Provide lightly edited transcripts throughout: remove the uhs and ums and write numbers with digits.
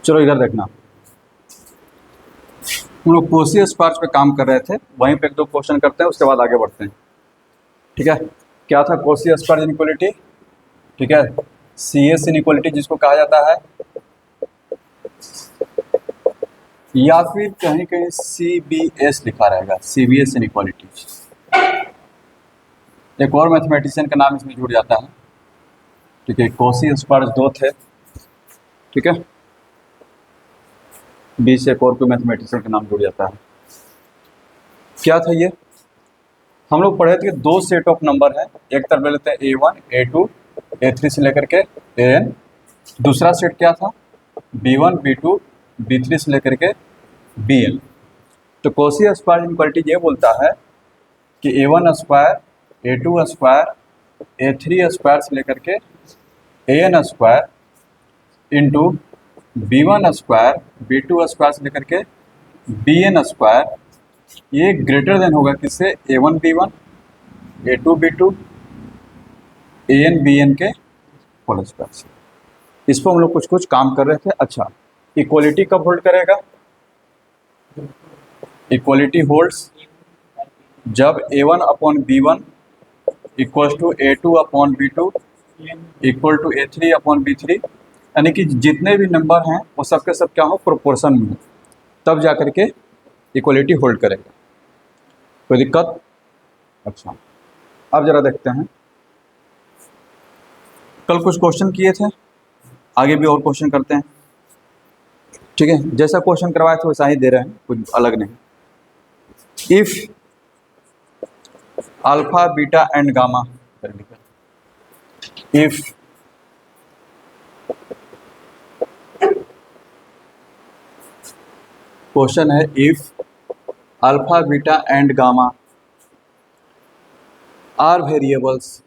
चलो इधर देखना, हम लोग कोसी स्क्वायर पे काम कर रहे थे, वहीं पे एक दो क्वेश्चन करते हैं, उसके बाद आगे बढ़ते हैं। ठीक है, क्या था कोसी स्क्वायर इनइक्वालिटी? ठीक है, सी एस इनइक्वालिटी जिसको कहा जाता है, या फिर कहीं कहीं सी बी एस लिखा रहेगा, सी बी एस इनइक्वालिटी। एक और मैथमेटिशियन का नाम इसमें जुड़ जाता है। ठीक है, कोसी स्क्वायर दो थे। ठीक है, बी से एक और कोई मैथमेटिशियन का नाम जुड़ जाता है। क्या था ये? हम लोग पढ़े थे दो सेट ऑफ नंबर है, एक तरफ ले लेते हैं A1 A2 A3 से लेकर के AN। दूसरा सेट क्या था? B1 B2 B3 से लेकर के BN। तो कोसी स्क्वायर इनइक्वालिटी ये बोलता है कि A1 square A2 square A3 square से लेकर के AN square into B1 square B2 square से लेकर के BN स्क्वायर, ये ग्रेटर देन होगा किससे? A1 B1 A2 B2 AN BN के होल स्क्वायर से। इस पर हम लोग कुछ कुछ काम कर रहे थे। अच्छा, इक्वलिटी कब होल्ड करेगा? इक्वलिटी होल्ड्स जब A1 upon B1 equal to A2 upon B2 equal to A3 upon B3, यानी कि जितने भी नंबर हैं वो सब के सब क्या हो? प्रोपोर्शन में हो, तब जा करके इक्वलिटी होल्ड करेगा। कोई दिक्कत? अच्छा, अब जरा देखते हैं, कल कुछ क्वेश्चन किए थे, आगे भी और क्वेश्चन करते हैं। ठीक है, जैसा क्वेश्चन करवाए थे वैसा ही दे रहे हैं, कुछ अलग नहीं। If alpha beta and gamma, if question है if alpha beta and gamma are variables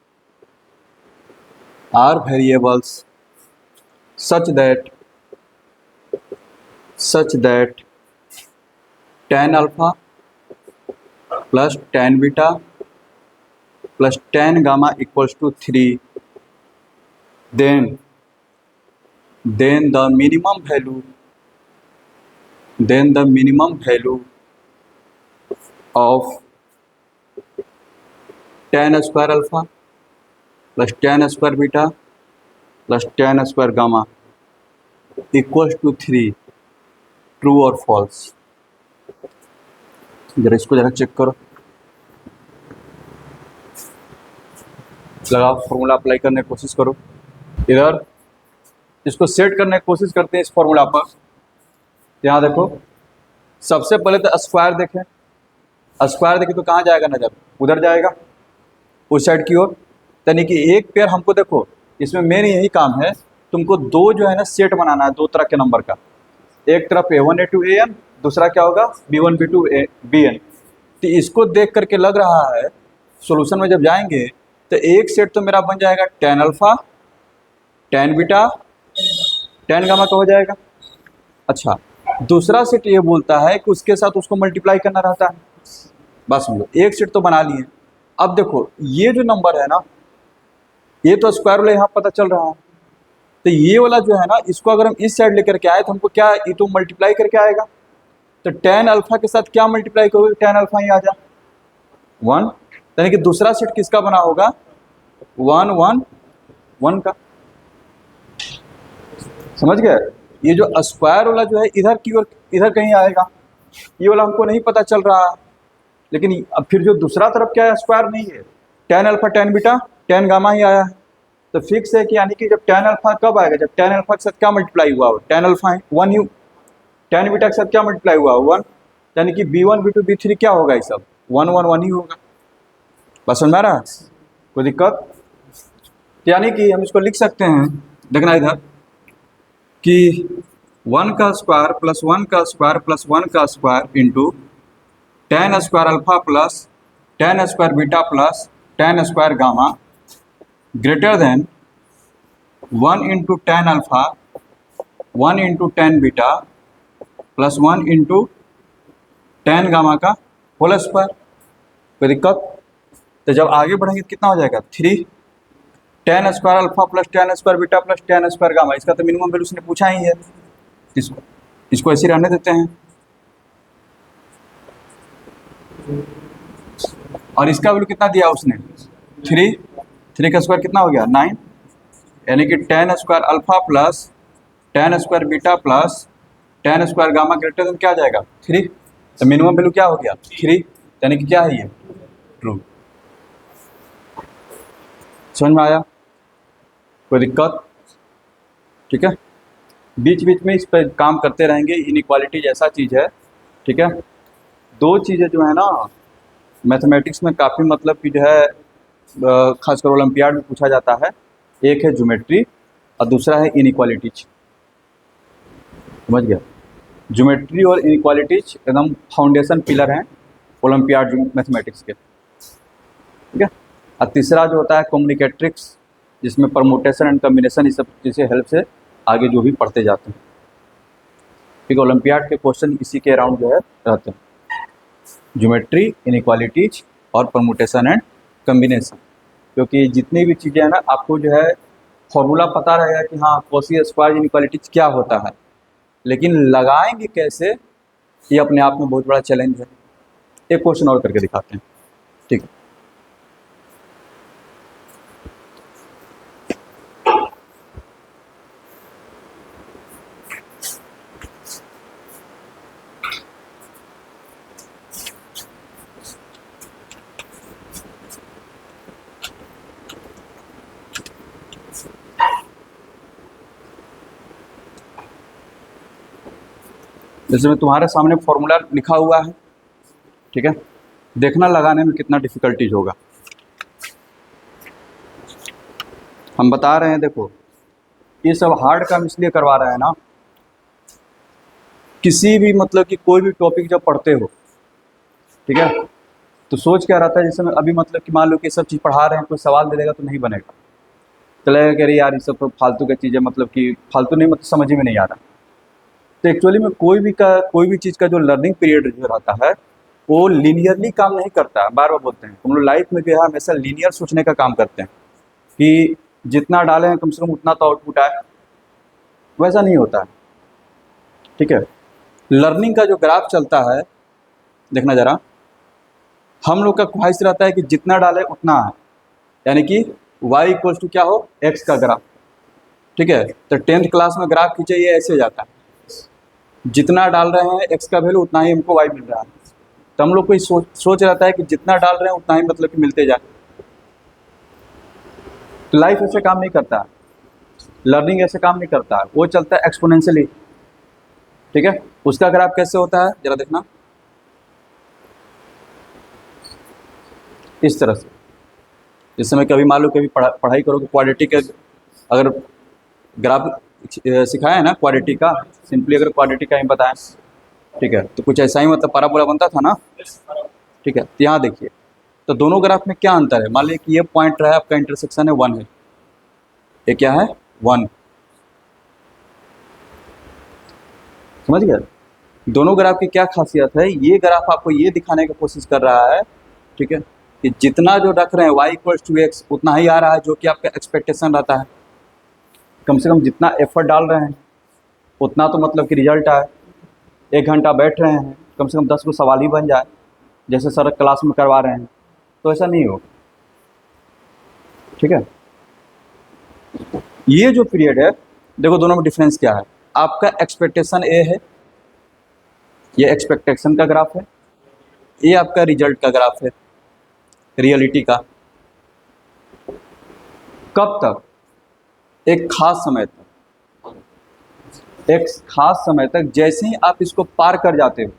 such that tan alpha plus tan beta plus tan gamma equals to 3, then the minimum value of tan square alpha plus tan square beta plus tan square gamma equals to 3, true और false. जरा इसको जरा check करो, लगाओ formula apply करने की कोशिश करो। इधर इसको सेट करने की कोशिश करते हैं इस फॉर्मूला पर। यहाँ देखो, सबसे पहले तो स्क्वायर देखें, स्क्वायर देखें तो कहाँ जाएगा नजर? उधर जाएगा, उस साइड की ओर। यानी कि एक पेयर हमको देखो, इसमें मेन यही काम है, तुमको दो जो है ना सेट बनाना है, दो तरह के नंबर का। एक तरफ A1 A2 AN, दूसरा क्या होगा? B1 B2 BN। तो इसको देख करके लग रहा है सॉल्यूशन में जब जाएंगे तो एक सेट तो मेरा बन जाएगा tan alpha tan beta tan gamma का हो जाएगा। अच्छा, दूसरा सेट ये बोलता है कि उसके साथ उसको मल्टीप्लाई करना रहता है। बस समझो, एक सेट तो बना लिए। अब देखो ये जो नंबर है ना, ये तो स्क्वायर वाला यहाँ पता चल रहा है, तो ये वाला जो है ना, इसको अगर हम इस साइड लेकर के आए तो हमको क्या, ये तो मल्टीप्लाई करके आएगा। तो tan अल्फा के साथ क्या मल्टीप्लाई करोगे? tan अल्फा ही आ जा 1, यानी कि दूसरा सेट किसका बना होगा? 1 1 1 का। समझ गए? ये जो स्क्वायर वाला जो है इधर की ओर, इधर कहीं आएगा, ये वाला हमको नहीं पता चल रहा है। लेकिन अब फिर जो दूसरा तरफ क्या है? स्क्वायर नहीं है, tan alpha tan beta tan gamma ही आया है। तो फिक्स है कि यानी कि जब tan अल्फा कब आएगा? जब tan अल्फा के साथ क्या मल्टीप्लाई हुआ हो? tan अल्फा 1 ही, tan बीटा के साथ क्या मल्टीप्लाई हुआ हो? 1, यानी कि B1 B2 B3 क्या होगा? ये सब 1 1 1 ही होगा। बस समझ में आ रहा है? कोई दिक्कत? यानी कि हम इसको लिख सकते हैं, देखना इधर, कि 1 का स्क्वायर प्लस 1 का स्क्वायर प्लस 1 का square into tan square alpha plus tan square beta plus tan square gamma greater than 1 into tan alpha 1 into tan beta plus 1 into tan gamma का होल स्क्वायर। कोई दिक्कत? तो जब आगे बढ़ेंगे कितना हो जाएगा? 3 tan square alpha plus tan square beta plus tan square gamma, इसका तो मिनिमम वैल्यू उसने पूछा ही है। इसको इसको ऐसे रहने देते हैं, और इसका वैल्यू कितना दिया उसने 3, 3 का स्क्वायर कितना हो गया 9, यानी कि tan square alpha plus tan square beta plus tan square gamma greater than क्या आ जाएगा 3। तो मिनिमम वैल्यू क्या हो गया 3, यानी कि क्या है ये ट्रू। समझ में आया, कोई दिक्कत? ठीक है, बीच बीच में इस पर काम करते रहेंगे। इनइक्वालिटी जैसा चीज़ है, ठीक है। दो चीज़ें जो है ना मैथमेटिक्स में काफ़ी मतलब कि जो है खासकर ओलंपियाड में पूछा जाता है, एक है ज्योमेट्री और दूसरा है इनइक्वालिटीज। समझ गया, ज्योमेट्री और इनइक्वालिटीज एकदम फाउंडेशन पिलर हैं ओलंपियाड मैथमेटिक्स के, ठीक है। और तीसरा जो होता है कम्युनिकेट्रिक्स, जिसमें परमुटेशन एंड कम्बिनेशन इस सब चीज़ से हेल्प से आगे जो भी पढ़ते जाते हैं, ठीक है। ओलंपियाड के क्वेश्चन इसी के अराउंड जो है रहते हैं, ज्योमेट्री, इनइक्वालिटीज और परमुटेशन एंड कम्बिनेशन। क्योंकि जितनी भी चीज़ें हैं ना आपको जो है फॉर्मूला पता रहेगा कि हाँ कॉसी स्क्वायर इनइक्वालिटीज क्या होता है, लेकिन लगाएंगे कैसे ये अपने आप में बहुत बड़ा चैलेंज है। एक क्वेश्चन और करके दिखाते हैं, ठीक है। जैसे मैं तुम्हारे सामने फॉर्मूला लिखा हुआ है, ठीक है, देखना लगाने में कितना डिफिकल्टीज होगा। हम बता रहे हैं, देखो ये सब हार्ड काम इसलिए करवा रहे हैं ना, किसी भी मतलब कि कोई भी टॉपिक जब पढ़ते हो, ठीक है, तो सोच क्या रहता है, जैसे मैं अभी मतलब कि मान लो कि सब चीज़ पढ़ा रहे हैं, कोई सवाल दे देगा तो नहीं बनेगा, तो लगेगा कि अरे यार ये सब तो फालतू की चीज़ें, मतलब कि फालतू नहीं, मतलब समझ ही में नहीं आ रहा। तो एक्चुअली में कोई भी चीज़ का जो लर्निंग पीरियड जो रहता है वो लीनियरली काम नहीं करता है। बार बार बोलते हैं हम लोग लाइफ में जो है हमेशा लीनियर सोचने का काम करते हैं कि जितना डालें कम से कम उतना तो आउटपुट आए, वैसा नहीं होता है, ठीक है। लर्निंग का जो ग्राफ चलता है, देखना ज़रा, हम लोग का ख्वाहिश रहता है कि जितना डालें उतना है, यानी कि y इक्वल्स टू क्या हो x का ग्राफ, ठीक है। तो 10th क्लास में ग्राफ खींचे ये ऐसे जाता है, जितना डाल रहे हैं x का वैल्यू उतना ही हमको y मिल रहा है। तो हम लोग को सोच रहता है कि जितना डाल रहे हैं उतना ही मतलब कि मिलते जाए। तो लाइफ ऐसे काम नहीं करता है, लर्निंग ऐसे काम नहीं करता है, वो चलता है एक्सपोनेंशियली, ठीक है। उसका ग्राफ कैसे होता है जरा देखना, इस तरह से। इस समय कभी मान लो कभी पढ़ाई करोगे क्वाड्रेटिक के, अगर ग्राफ सिखाया है ना क्वाड्रेटिक का, सिंपली अगर क्वाड्रेटिक का ही बताएं, ठीक है, तो कुछ ऐसा ही मतलब पैराबोला बनता था ना, ठीक है। तो यहाँ देखिए, तो दोनों ग्राफ में क्या अंतर है, मान लीजिए कि ये पॉइंट रहा है आपका, इंटरसेक्शन है 1 है, ये क्या है 1, समझ गया। दोनों ग्राफ की क्या खासियत है, ये ग्राफ आपको ये दिखाने की कोशिश कर रहा है, ठीक है, कि जितना जो रख रहे हैं y इक्वल्स टू x उतना ही आ रहा है, जो कि आपका एक्सपेक्टेशन रहता है। कम से कम जितना एफर्ट डाल रहे हैं उतना तो मतलब कि रिजल्ट आए। 1 घंटा बैठ रहे हैं, कम से कम 10 को सवाल ही बन जाए, जैसे सर क्लास में करवा रहे हैं, तो ऐसा नहीं होगा, ठीक है। ये जो पीरियड है, देखो दोनों में डिफरेंस क्या है, आपका एक्सपेक्टेशन ए है, ये एक्सपेक्टेशन का ग्राफ है, ये आपका रिजल्ट का ग्राफ है, रियलिटी का। कब तक, एक खास समय तक, एक खास समय तक, जैसे ही आप इसको पार कर जाते हो,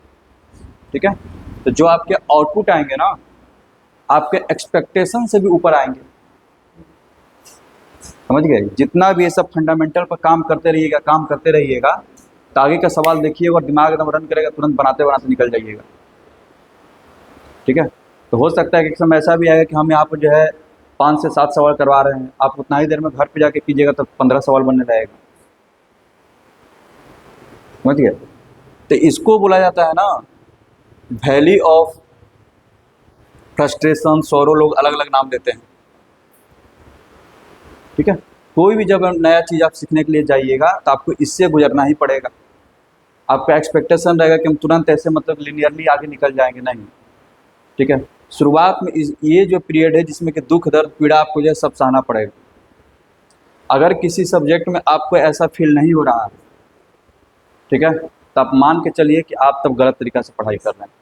ठीक है, तो जो आपके आउटपुट आएंगे ना आपके एक्सपेक्टेशन से भी ऊपर आएंगे, समझ गए। जितना भी ये सब फंडामेंटल पर काम करते रहिएगा, तो आगे का सवाल देखिए और दिमाग एकदम रन करेगा, तुरंत बनाते बनाते निकल जाइएगा, ठीक है। तो हो सकता है कि एक समय ऐसा भी आएगा कि हम यहाँ पर जो है 5 से 7 सवाल करवा रहे हैं, आप उतना ही देर में घर पे जाके कीजिएगा तो 15 सवाल बनने लगेगा, समझ गए। तो इसको बोला जाता है ना वैली ऑफ फ्रस्ट्रेशन, सौरो, लोग अलग अलग नाम देते हैं, ठीक है। कोई भी जब नया चीज़ आप सीखने के लिए जाइएगा तो आपको इससे गुजरना ही पड़ेगा, आपका एक्सपेक्टेशन रहेगा कि हम तुरंत ऐसे मतलब लिनियरली आगे निकल जाएंगे, नहीं। ठीक है, शुरुआत में ये जो पीरियड है जिसमें कि दुख दर्द पीड़ा आपको जो है सब सहना पड़ेगा। अगर किसी सब्जेक्ट में आपको ऐसा फील नहीं हो रहा है, ठीक है, तो आप मान के चलिए कि आप तब गलत तरीका से पढ़ाई कर रहे हैं।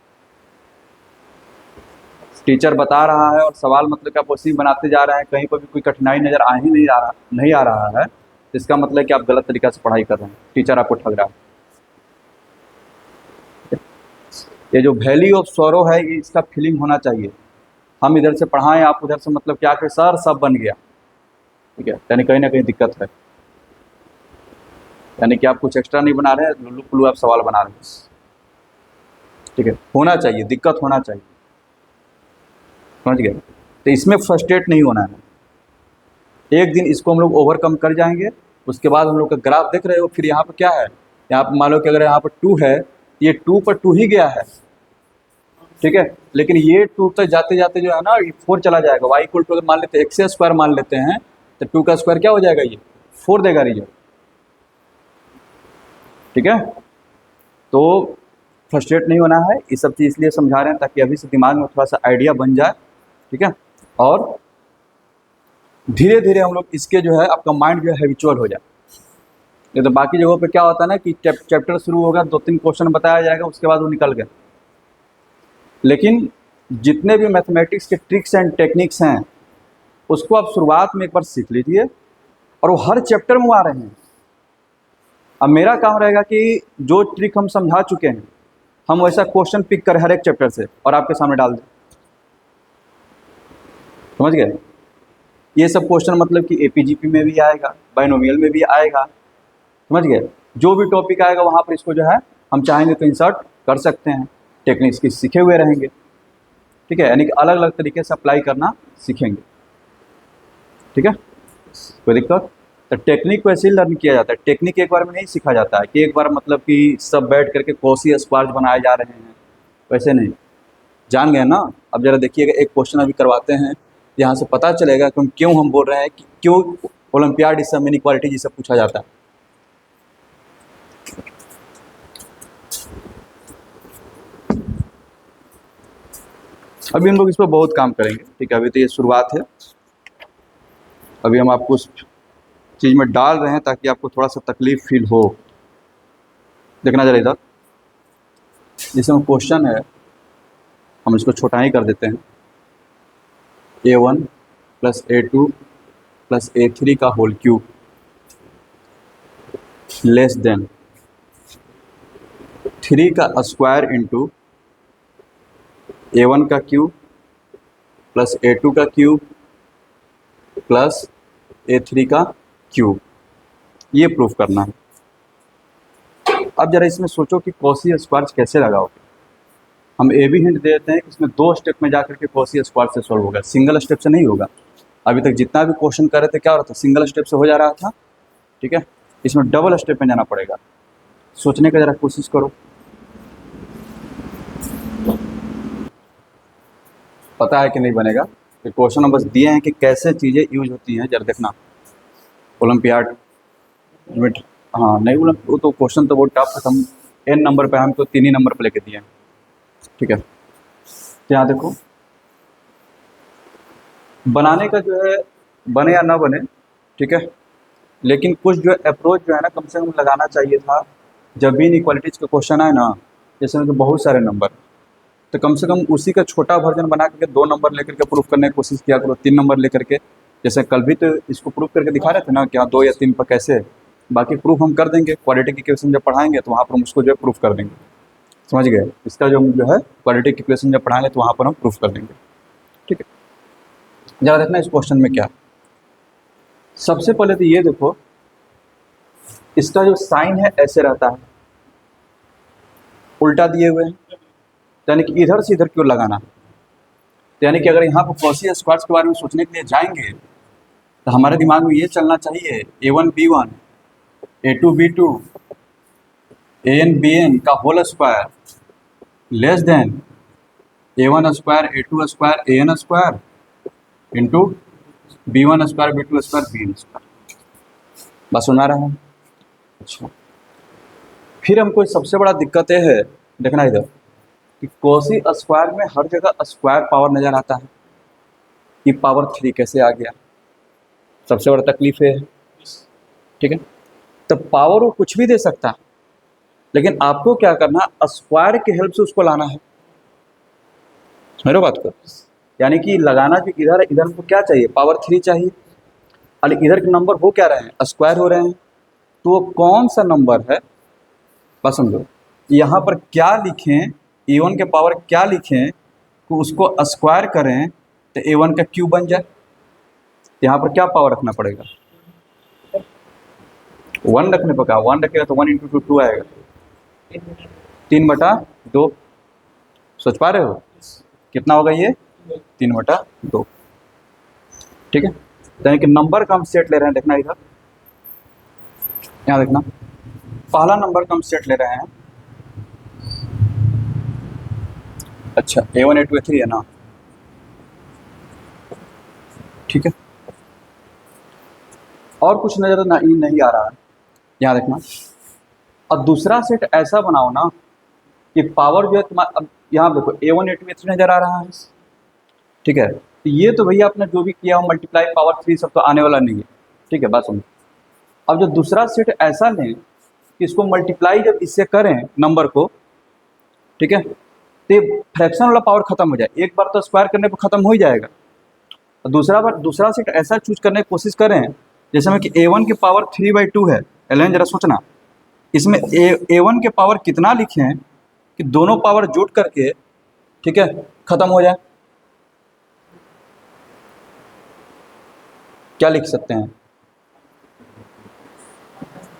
टीचर बता रहा है और सवाल मतलब कि आप उसी बनाते जा रहे हैं, कहीं पर भी कोई कठिनाई नज़र आ ही नहीं आ रहा है, तो इसका मतलब है कि आप गलत तरीका से पढ़ाई कर रहे हैं, टीचर आपको ठग रहा है। ये जो वैल्यू ऑफ सॉरो है, ये इसका फीलिंग होना चाहिए। हम इधर से पढ़ाएं, आप उधर से मतलब क्या कि सर सब बन गया, ठीक है, यानी कहीं ना कहीं दिक्कत है, यानी कि आप कुछ एक्स्ट्रा नहीं बना रहे हैं, लुल्लू पुल्लू आप सवाल बना रहे हैं। ठीक है, होना चाहिए, दिक्कत होना चाहिए, समझ गए। तो इसमें फ्रस्ट्रेट नहीं होना है, एक दिन इसको हम लोग ओवरकम कर जाएंगे। उसके बाद हम लोग का ग्राफ देख रहे हो, फिर यहाँ पर क्या है, यहाँ पर मान लो कि अगर यहाँ पर 2 है, ये 2 पर 2 ही गया है, ठीक है, लेकिन ये 2 तक जाते जाते जो है ना 4 चला जाएगा। वाई इक्वल टू अगर मान लेते हैं एक्स स्क्वायर मान लेते हैं, तो 2 का स्क्वायर क्या हो जाएगा, ये 4 देगा रिजल्ट। ठीक है, तो फ्रस्ट्रेट नहीं होना है, ये सब चीज़ इसलिए समझा रहे हैं ताकि अभी से दिमाग में थोड़ा सा आइडिया बन जाए। ठीक है, और धीरे धीरे हम लोग इसके जो है आपका माइंड जो है हैबिचुअल हो जाए। ये तो बाकी जगहों पे क्या होता है ना कि चैप्टर शुरू होगा, 2-3 क्वेश्चन बताया जाएगा, उसके बाद वो निकल गए। लेकिन जितने भी मैथमेटिक्स के ट्रिक्स एंड टेक्निक्स हैं, उसको आप शुरुआत में एक बार सीख लीजिए, और वो हर चैप्टर में आ रहे हैं। अब मेरा काम रहेगा कि जो ट्रिक हम समझा चुके हैं, हम वैसा क्वेश्चन पिक करें हर एक चैप्टर से और आपके सामने डाल दें, समझ गए। ये सब क्वेश्चन मतलब कि एपीजीपी में भी आएगा, बाइनोमियल में भी आएगा, समझ गए। जो भी टॉपिक आएगा वहाँ पर इसको जो है हम चाहेंगे तो इंसर्ट कर सकते हैं, टेक्निक्स की सीखे हुए रहेंगे। ठीक है, यानी कि अलग अलग तरीके से अप्लाई करना सीखेंगे। ठीक है, कोई दिक्कत। तो टेक्निक को ऐसे ही लर्न किया जाता है, टेक्निक एक बार में नहीं सीखा जाता है कि एक बार मतलब कि सब बैठ करके कॉसी स्क्वायर्स बनाए जा रहे हैं, वैसे नहीं। जान गए ना। अब जरा देखिएगा, एक क्वेश्चन अभी करवाते हैं, यहाँ से पता चलेगा कि क्यों हम बोल रहे हैं कि क्यों ओलंपियाड इस सब इनइक्वालिटी जिसे पूछा जाता है। अभी हम लोग इस पर बहुत काम करेंगे। ठीक है, अभी तो ये शुरुआत है, अभी हम आपको उस चीज़ में डाल रहे हैं ताकि आपको थोड़ा सा तकलीफ फील हो। देखना जरा इधर, जिसमें क्वेश्चन है, हम इसको छोटा ही कर देते हैं, A1 + A2 + A3 का होल क्यूब लेस देन 3 का स्क्वायर इंटू A1 का क्यूब + A2 का क्यूब + A3 का क्यूब, ये प्रूफ करना है। अब जरा इसमें सोचो कि कॉसी स्क्वायर कैसे लगाओगे। हम ये भी हिंट देते हैं कि इसमें 2 स्टेप में जाकर के कॉसी स्क्वायर से सॉल्व होगा, सिंगल स्टेप से नहीं होगा। अभी तक जितना भी क्वेश्चन कर रहे थे क्या हो रहा था, सिंगल स्टेप से हो जा रहा था। ठीक है, इसमें डबल स्टेप में जाना पड़ेगा। सोचने का जरा कोशिश करो, पता है कि नहीं बनेगा। तो क्वेश्चन हम बस दिए हैं कि कैसे चीज़ें यूज होती हैं, जरा देखना। ओलंपियाड लिमिट, हाँ नहीं वो तो क्वेश्चन तो बहुत टफ है, हम n नंबर पे हमको 3 ही नंबर पे लेके दिए हैं। ठीक है, तो यहाँ देखो, बनाने का जो है बने या ना बने, ठीक है, लेकिन कुछ जो अप्रोच जो है ना कम से कम लगाना चाहिए था। जब भी इनइक्वालिटीज़ का क्वेश्चन आए ना, जैसे उनके बहुत सारे नंबर, तो कम से कम उसी का छोटा वर्जन बना करके 2 नंबर लेकर के प्रूफ करने की कोशिश किया करो, 3 नंबर लेकर के। जैसे कल भी तो इसको प्रूफ करके दिखा रहे थे ना कि हाँ 2 या 3 पर कैसे। बाकी प्रूफ हम कर देंगे, क्वाड्रेटिक इक्वेशन जब पढ़ाएंगे तो वहाँ पर हम उसको जो है प्रूफ कर देंगे, समझ गए। इसका जो है क्वाड्रेटिक इक्वेशन जब पढ़ाएंगे तो वहाँ पर हम प्रूफ कर देंगे। ठीक है, जरा देखना इस क्वेश्चन में क्या। सबसे पहले तो ये देखो, इसका जो साइन है ऐसे रहता है, उल्टा दिए हुए हैं, यानी कि इधर से इधर क्यों लगाना। तो यानी कि अगर यहाँ पर कॉसी स्क्वायर्स के बारे में सोचने के लिए जाएंगे तो हमारे दिमाग में ये चलना चाहिए A1 B1 A2 B2 AN BN का whole square less than A1 square A2 square AN square into B1 square B2 square BN square. बस सुना रहा है। अच्छा, फिर हमको सबसे बड़ा दिक्कत ये है, देखना इधर, कि कॉसी स्क्वायर में हर जगह स्क्वायर पावर नज़र आता है, कि पावर 3 कैसे आ गया, सबसे बड़ा तकलीफ है। ठीक है, तो पावर वो कुछ भी दे सकता है, लेकिन आपको क्या करना, स्क्वायर की हेल्प से उसको लाना है। मेरे बात को, यानी कि लगाना जो इधर है, इधर हमको क्या चाहिए, पावर 3 चाहिए, और इधर के नंबर हो क्या रहे हैं, स्क्वायर हो रहे हैं। तो वो कौन सा नंबर है, बस समझो, यहाँ पर क्या लिखें, A1 के पावर क्या लिखें, तो उसको स्क्वायर करें तो A1 का क्यूब बन जाए। यहाँ पर क्या पावर रखना पड़ेगा, 1 रखने पर, क्या 1 रखेगा तो 1 × 2 आएगा, 3/2। सोच पा रहे हो कितना होगा ये, 3/2। ठीक है, यानी कि नंबर का हम सेट ले रहे हैं, देखना इधर, यहाँ देखना, पहला नंबर का हम सेट ले रहे हैं, अच्छा A1 A2 A3 है ना, ठीक है, और कुछ नजर नहीं आ रहा है, यहाँ देखना। और दूसरा सेट ऐसा बनाओ ना कि पावर जो है तुम्हारा, अब यहाँ देखो A1 A2 A3 नजर आ रहा है, ठीक है, तो ये तो भैया आपने जो भी किया हो मल्टीप्लाई पावर 3 सब तो आने वाला नहीं है। ठीक है, बात सुनो, अब जो दूसरा सेट ऐसा लें कि इसको मल्टीप्लाई जब इससे करें नंबर को, ठीक है, तो फ्रैक्शन वाला पावर खत्म हो जाए, एक बार तो स्क्वायर करने पर खत्म हो ही जाएगा। और दूसरा सेट ऐसा चूज करने की कोशिश करें, जैसे में कि A1 की पावर 3/2 है, एलेन जरा सोचना, इसमें A1 के पावर कितना लिखें कि दोनों पावर जोड़ करके, ठीक है, खत्म हो जाए, क्या लिख सकते हैं,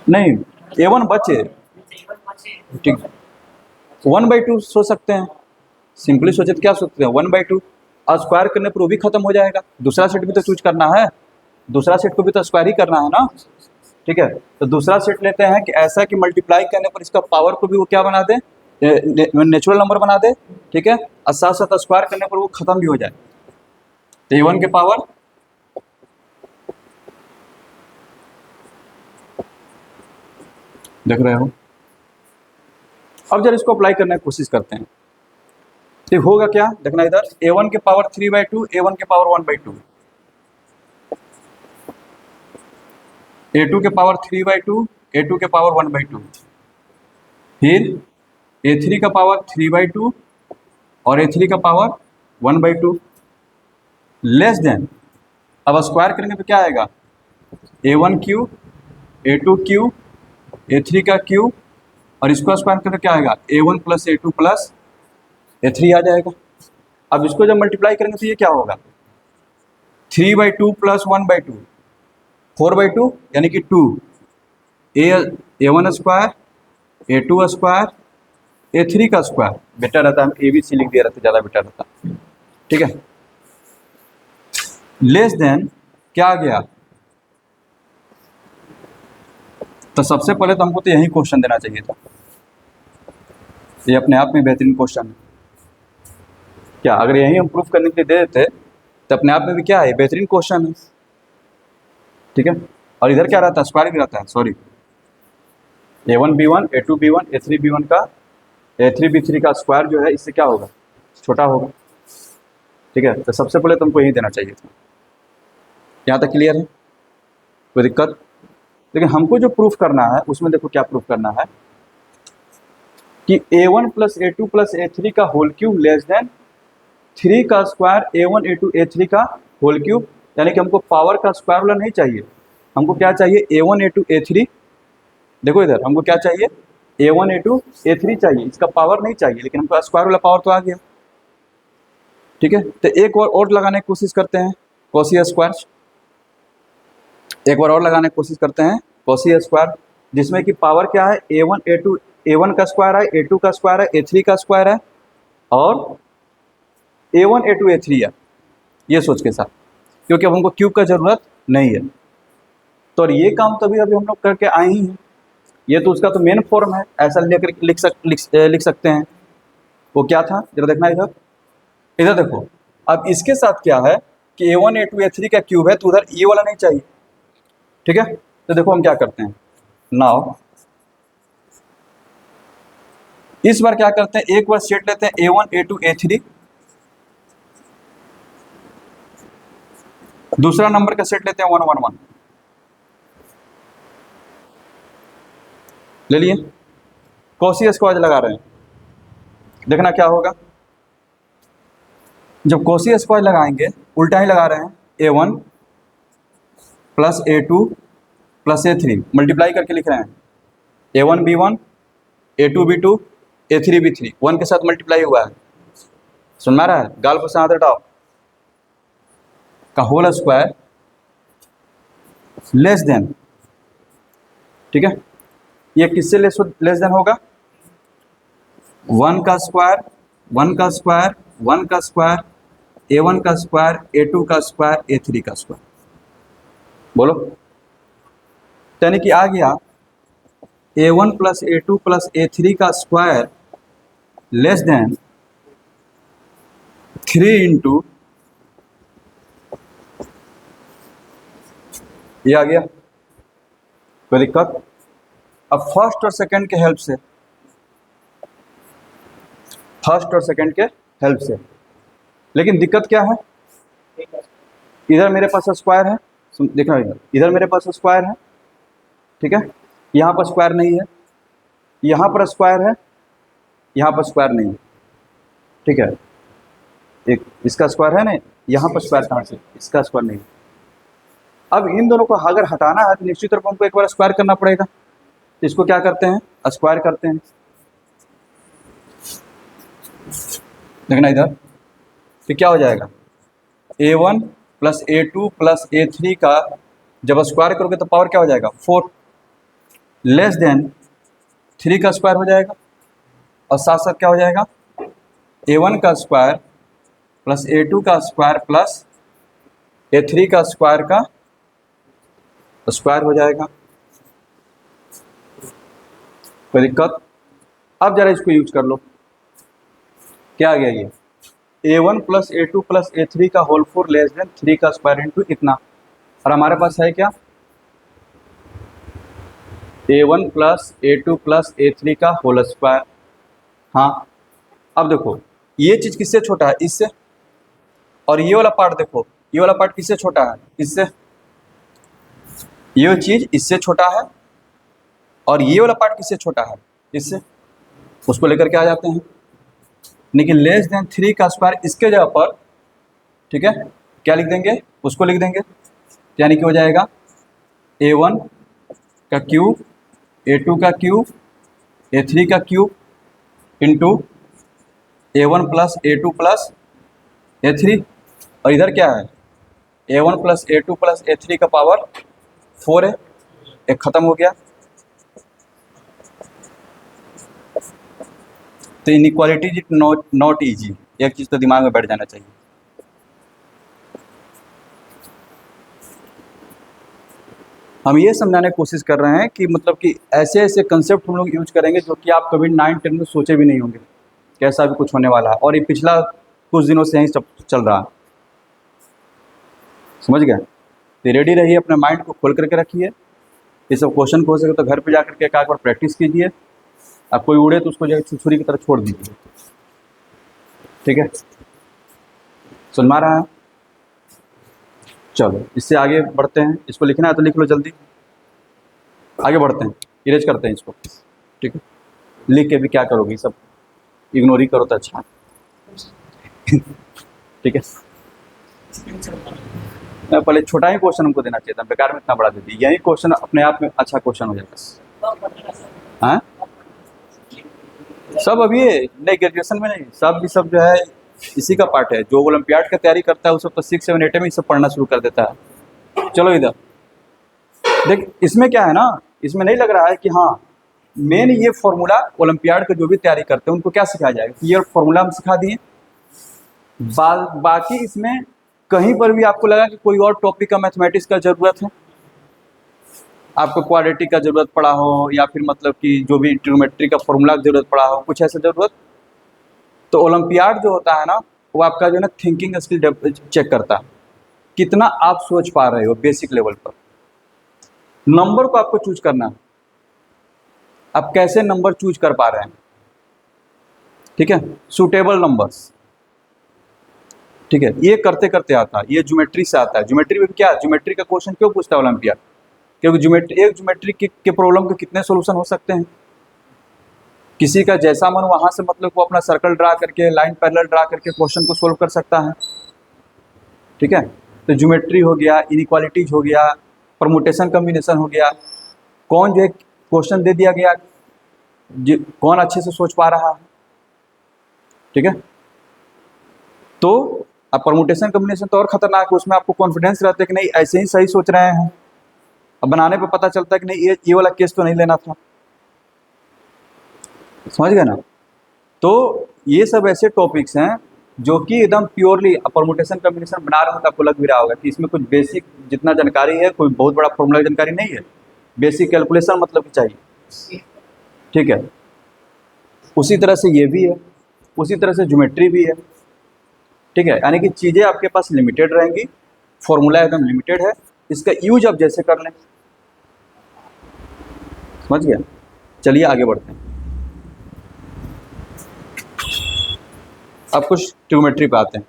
नहीं A1 बचे, ठीक है, 1/2 सोच सकते हैं, सिंपली सोचे तो क्या सोचते हैं, 1/2, और स्क्वायर करने पर वो भी खत्म हो जाएगा। दूसरा सेट भी तो चूज करना है, दूसरा सेट को भी तो स्क्वायर ही करना है ना। ठीक है, तो दूसरा सेट लेते हैं कि ऐसा कि मल्टीप्लाई करने पर इसका पावर को भी वो क्या बना दे, नेचुरल नंबर बना दे, ठीक है, और साथ साथ स्क्वायर करने पर वो खत्म भी हो जाए। तो A1 के पावर, देख रहे हो, अब जब इसको अप्लाई करने की कोशिश करते हैं तो होगा क्या, देखना इधर, A1 के पावर 3/2, A1 के पावर 1/2, A2 के पावर 3/2, A2 के पावर 1/2, फिर A3 का पावर 3/2 और A3 का पावर 1/2, लेस देन, अब स्क्वायर करेंगे तो क्या आएगा, A1 cube, A2 cube, A3 का क्यूब, और इसको स्क्वायर करके क्या आएगा, A1 + A2 + A3 आ जाएगा। अब इसको जब मल्टीप्लाई करेंगे तो ये क्या होगा, 3/2 + 1/2, 4/2, यानी कि 2, A1 square, A2 square, A3 का स्क्वायर, बेटर रहता है, हम ABC लिख दिया रहता, ज़्यादा बेटर रहता। ठीक है, लेस देन क्या आ गया, तो सबसे पहले तो हमको तो यही क्वेश्चन देना चाहिए था, ये अपने आप में बेहतरीन क्वेश्चन है। क्या अगर यही हम प्रूफ करने के लिए दे देते तो अपने आप में भी क्या है, बेहतरीन क्वेश्चन है। ठीक है, और इधर क्या रहता है, स्क्वायर भी रहता है, sorry, A1 B1, A2 B1, A3 B1 का, A3 B3 का स्क्वायर जो है इससे क्या होगा, छोटा होगा। ठीक है, तो सबसे पहले तुमको यही देना चाहिए था। यहाँ तक क्लियर है, कोई दिक्कत, लेकिन हमको जो प्रूफ करना है उसमें देखो क्या प्रूफ करना है कि A1 + A2 + A3 का होल क्यूब लेस देन 3 का स्क्वायर A1 A2 A3 का होल क्यूब, यानी कि हमको पावर का स्क्वायर वाला नहीं चाहिए, हमको क्या चाहिए, A1 A2 A3, देखो इधर हमको क्या चाहिए, A1 A2 A3 चाहिए, इसका पावर नहीं चाहिए, लेकिन हमको स्क्वायर वाला पावर तो आ गया। ठीक है, तो एक बार और लगाने की कोशिश करते हैं, कॉसी स्क्वायर, एक बार और लगाने की कोशिश करते हैं कॉसी स्क्वायर, जिसमें कि पावर क्या है, A1 A2, A1 का स्क्वायर है, A2 का स्क्वायर है, A3 का स्क्वायर है, और A1 A2 A3 है, ये सोच के साथ, क्योंकि अब हमको क्यूब का ज़रूरत नहीं है। तो ये काम तो अभी हम लोग करके आए ही हैं, ये तो उसका तो मेन फॉर्म है, ऐसा लेकर लिख सकते हैं। वो क्या था जरा देखना इधर, इधर देखो, अब इसके साथ क्या है कि A1 A2 A3 का क्यूब है, तो उधर ये वाला नहीं चाहिए। ठीक है, तो देखो हम क्या करते हैं, नाउ इस बार क्या करते हैं, एक बार सेट लेते हैं A1 A2 A3, दूसरा नंबर का सेट लेते हैं 1 1 1, ले लिए, कॉसी स्क्वायर लगा रहे हैं, देखना क्या होगा। जब कॉसी स्क्वायर लगाएंगे उल्टा ही लगा रहे हैं, A1 plus A2 plus A3 multiply करके लिख रहे हैं, A1 B1 A2 B2 A3 B3, 1 के साथ मल्टीप्लाई हुआ है, सुन में आ रहा है, गाल को साथ हटाओ, का होल स्क्वायर लेस देन, ठीक है, ये किससे लेस देन होगा, 1 का स्क्वायर 1 का स्क्वायर 1 का स्क्वायर A1 का स्क्वायर A2 का स्क्वायर A3 का स्क्वायर, बोलो, यानी कि आ गया A1 plus A2 plus A3 का स्क्वायर लेस देन 3 इंटू, ये आ गया, कोई दिक्कत। अब फर्स्ट और सेकंड के हेल्प से, फर्स्ट और सेकंड के हेल्प से, लेकिन दिक्कत क्या है, इधर मेरे पास स्क्वायर है, देखना इधर मेरे पास स्क्वायर है, ठीक है, यहाँ पर स्क्वायर नहीं है, यहाँ पर स्क्वायर है, यहाँ पर स्क्वायर नहीं है, ठीक है, एक इसका स्क्वायर है ना, यहाँ पर स्क्वायर कहाँ से, इसका स्क्वायर नहीं है। अब इन दोनों को अगर हटाना है तो निश्चित रूप हमको एक बार स्क्वायर करना पड़ेगा, तो इसको क्या करते हैं, स्क्वायर करते हैं, देखना इधर, तो क्या हो जाएगा, A1 plus A2 plus A3 का जब स्क्वायर करोगे तो पावर क्या हो जाएगा, 4, लेस देन 3 का स्क्वायर हो जाएगा, और साथ साथ क्या हो जाएगा, A1 का स्क्वायर प्लस A2 का स्क्वायर प्लस A3 का स्क्वायर का स्क्वायर हो जाएगा, कोई दिक्कत। अब जरा इसको यूज कर लो, क्या आ गया ये, A1 plus A2 plus A3 का होल 4 लेस देन 3 का स्क्वायर इंटू इतना, और हमारे पास है क्या, A1 plus A2 plus A3 का होल स्क्वायर। हाँ, अब देखो ये चीज़ किससे छोटा है, इससे, और ये वाला पार्ट देखो, ये वाला पार्ट किससे छोटा है, इससे, ये चीज़ इससे छोटा है, और ये वाला पार्ट किससे छोटा है, इससे, उसको लेकर के आ जाते हैं, लेकिन लेस देन 3 का स्क्वायर इसके जगह पर, ठीक है, क्या लिख देंगे, उसको लिख देंगे, यानी कि हो जाएगा A1 का क्यूब A2 का क्यूब A3 का cube into A1 plus A2 plus A3, और इधर क्या है, A1 plus A2 plus A3 का पावर 4 है, एक खत्म हो गया। तो इनइक्वालिटी इज नॉट ईजी, एक चीज़ तो दिमाग में बैठ जाना चाहिए। हम ये समझाने की कोशिश कर रहे हैं कि मतलब कि ऐसे ऐसे कंसेप्ट हम लोग यूज करेंगे जो कि आप कभी 9-10 में सोचे भी नहीं होंगे कैसा भी कुछ होने वाला है, और ये पिछला कुछ दिनों से यही सब चल रहा है, समझ गए। तो रेडी रहिए, अपने माइंड को खोल करके रखिए, ये सब क्वेश्चन को हो सके तो घर पे जाकर के एक बार प्रैक्टिस कीजिए, अब कोई उड़े तो उसको जो छुरी की तरह छोड़ दीजिए, ठीक है, सुन में रहा है। चलो इससे आगे बढ़ते हैं, इसको लिखना है तो लिख लो जल्दी, आगे बढ़ते हैं, इरेज करते हैं इसको, ठीक है, लिख के भी क्या करोगे, सब इग्नोर ही करो तो अच्छा ठीक है, पहले छोटा ही क्वेश्चन हमको देना चाहिए था, बेकार में इतना बड़ा दे दी, यही क्वेश्चन अपने आप में अच्छा क्वेश्चन हो जाएगा। हाँ सब अभी नहीं, ग्रेजुएशन में नहीं, सब भी सब जो है इसी का पार्ट है, जो ओलंपियाड का तैयारी करता है वो सब तो 6, 7, 8 में सब पढ़ना शुरू कर देता है। चलो इधर देख, इसमें क्या है ना, इसमें नहीं लग रहा है कि हाँ मेन ये फॉर्मूला ओलंपियाड का जो भी तैयारी करते हैं उनको क्या सिखाया जाएगा, ये फॉर्मूला हम सिखा दिए, बाकी इसमें कहीं पर भी आपको लगा कि कोई और टॉपिक का मैथमेटिक्स का ज़रूरत है, आपको क्वाड्रेटिक का ज़रूरत पड़ा हो, या फिर मतलब कि जो भी ट्रिग्नोमेट्री का फॉर्मूला की ज़रूरत पड़ा हो, कुछ ऐसा ज़रूरत, तो ओलंपियाड जो होता है ना वो आपका जो है ना थिंकिंग स्किल चेक करता है, कितना आप सोच पा रहे हो बेसिक लेवल पर। नंबर को आपको चूज करना है, आप कैसे नंबर चूज कर पा रहे हैं, ठीक है, सूटेबल नंबर्स। ठीक है, ये करते करते आता है, ये ज्योमेट्री से आता है। ज्योमेट्री में क्या, ज्योमेट्री का क्वेश्चन क्यों पूछता है ओलंपियाड? क्योंकि ज्योमेट्री के प्रॉब्लम के कितने सॉल्यूशन हो सकते हैं। किसी का जैसा मन वहां से मतलब वो अपना सर्कल ड्रा करके, लाइन पैरेलल ड्रा करके क्वेश्चन को सोल्व कर सकता है। ठीक है, तो ज्योमेट्री हो गया, इनइक्वालिटीज हो गया, परमुटेशन कम्बिनेशन हो गया। कौन जो है क्वेश्चन दे दिया गया, कौन अच्छे से सोच पा रहा है। ठीक है, तो अब परमुटेशन कम्बिनेशन तो और खतरनाक है, उसमें आपको कॉन्फिडेंस रहता है कि नहीं ऐसे ही सही सोच रहे हैं। अब बनाने पे पता चलता है कि नहीं ये वाला केस तो नहीं लेना था। समझ गए ना? तो ये सब ऐसे टॉपिक्स हैं जो कि एकदम प्योरली परमुटेशन कम्बिनेशन बना रहे हो तो आपको लग भी रहा होगा कि इसमें कुछ बेसिक जितना जानकारी है, कोई बहुत बड़ा फॉर्मूला की जानकारी नहीं है, बेसिक कैलकुलेशन मतलब कि चाहिए। ठीक है, उसी तरह से ये भी है, उसी तरह से ज्योमेट्री भी है। ठीक है, यानी कि चीज़ें आपके पास लिमिटेड रहेंगी, फॉर्मूला एकदम लिमिटेड है, इसका यूज आप जैसे कर लें। समझ गया? चलिए आगे बढ़ते हैं। अब कुछ ट्रिग्नोमेट्री पे आते हैं।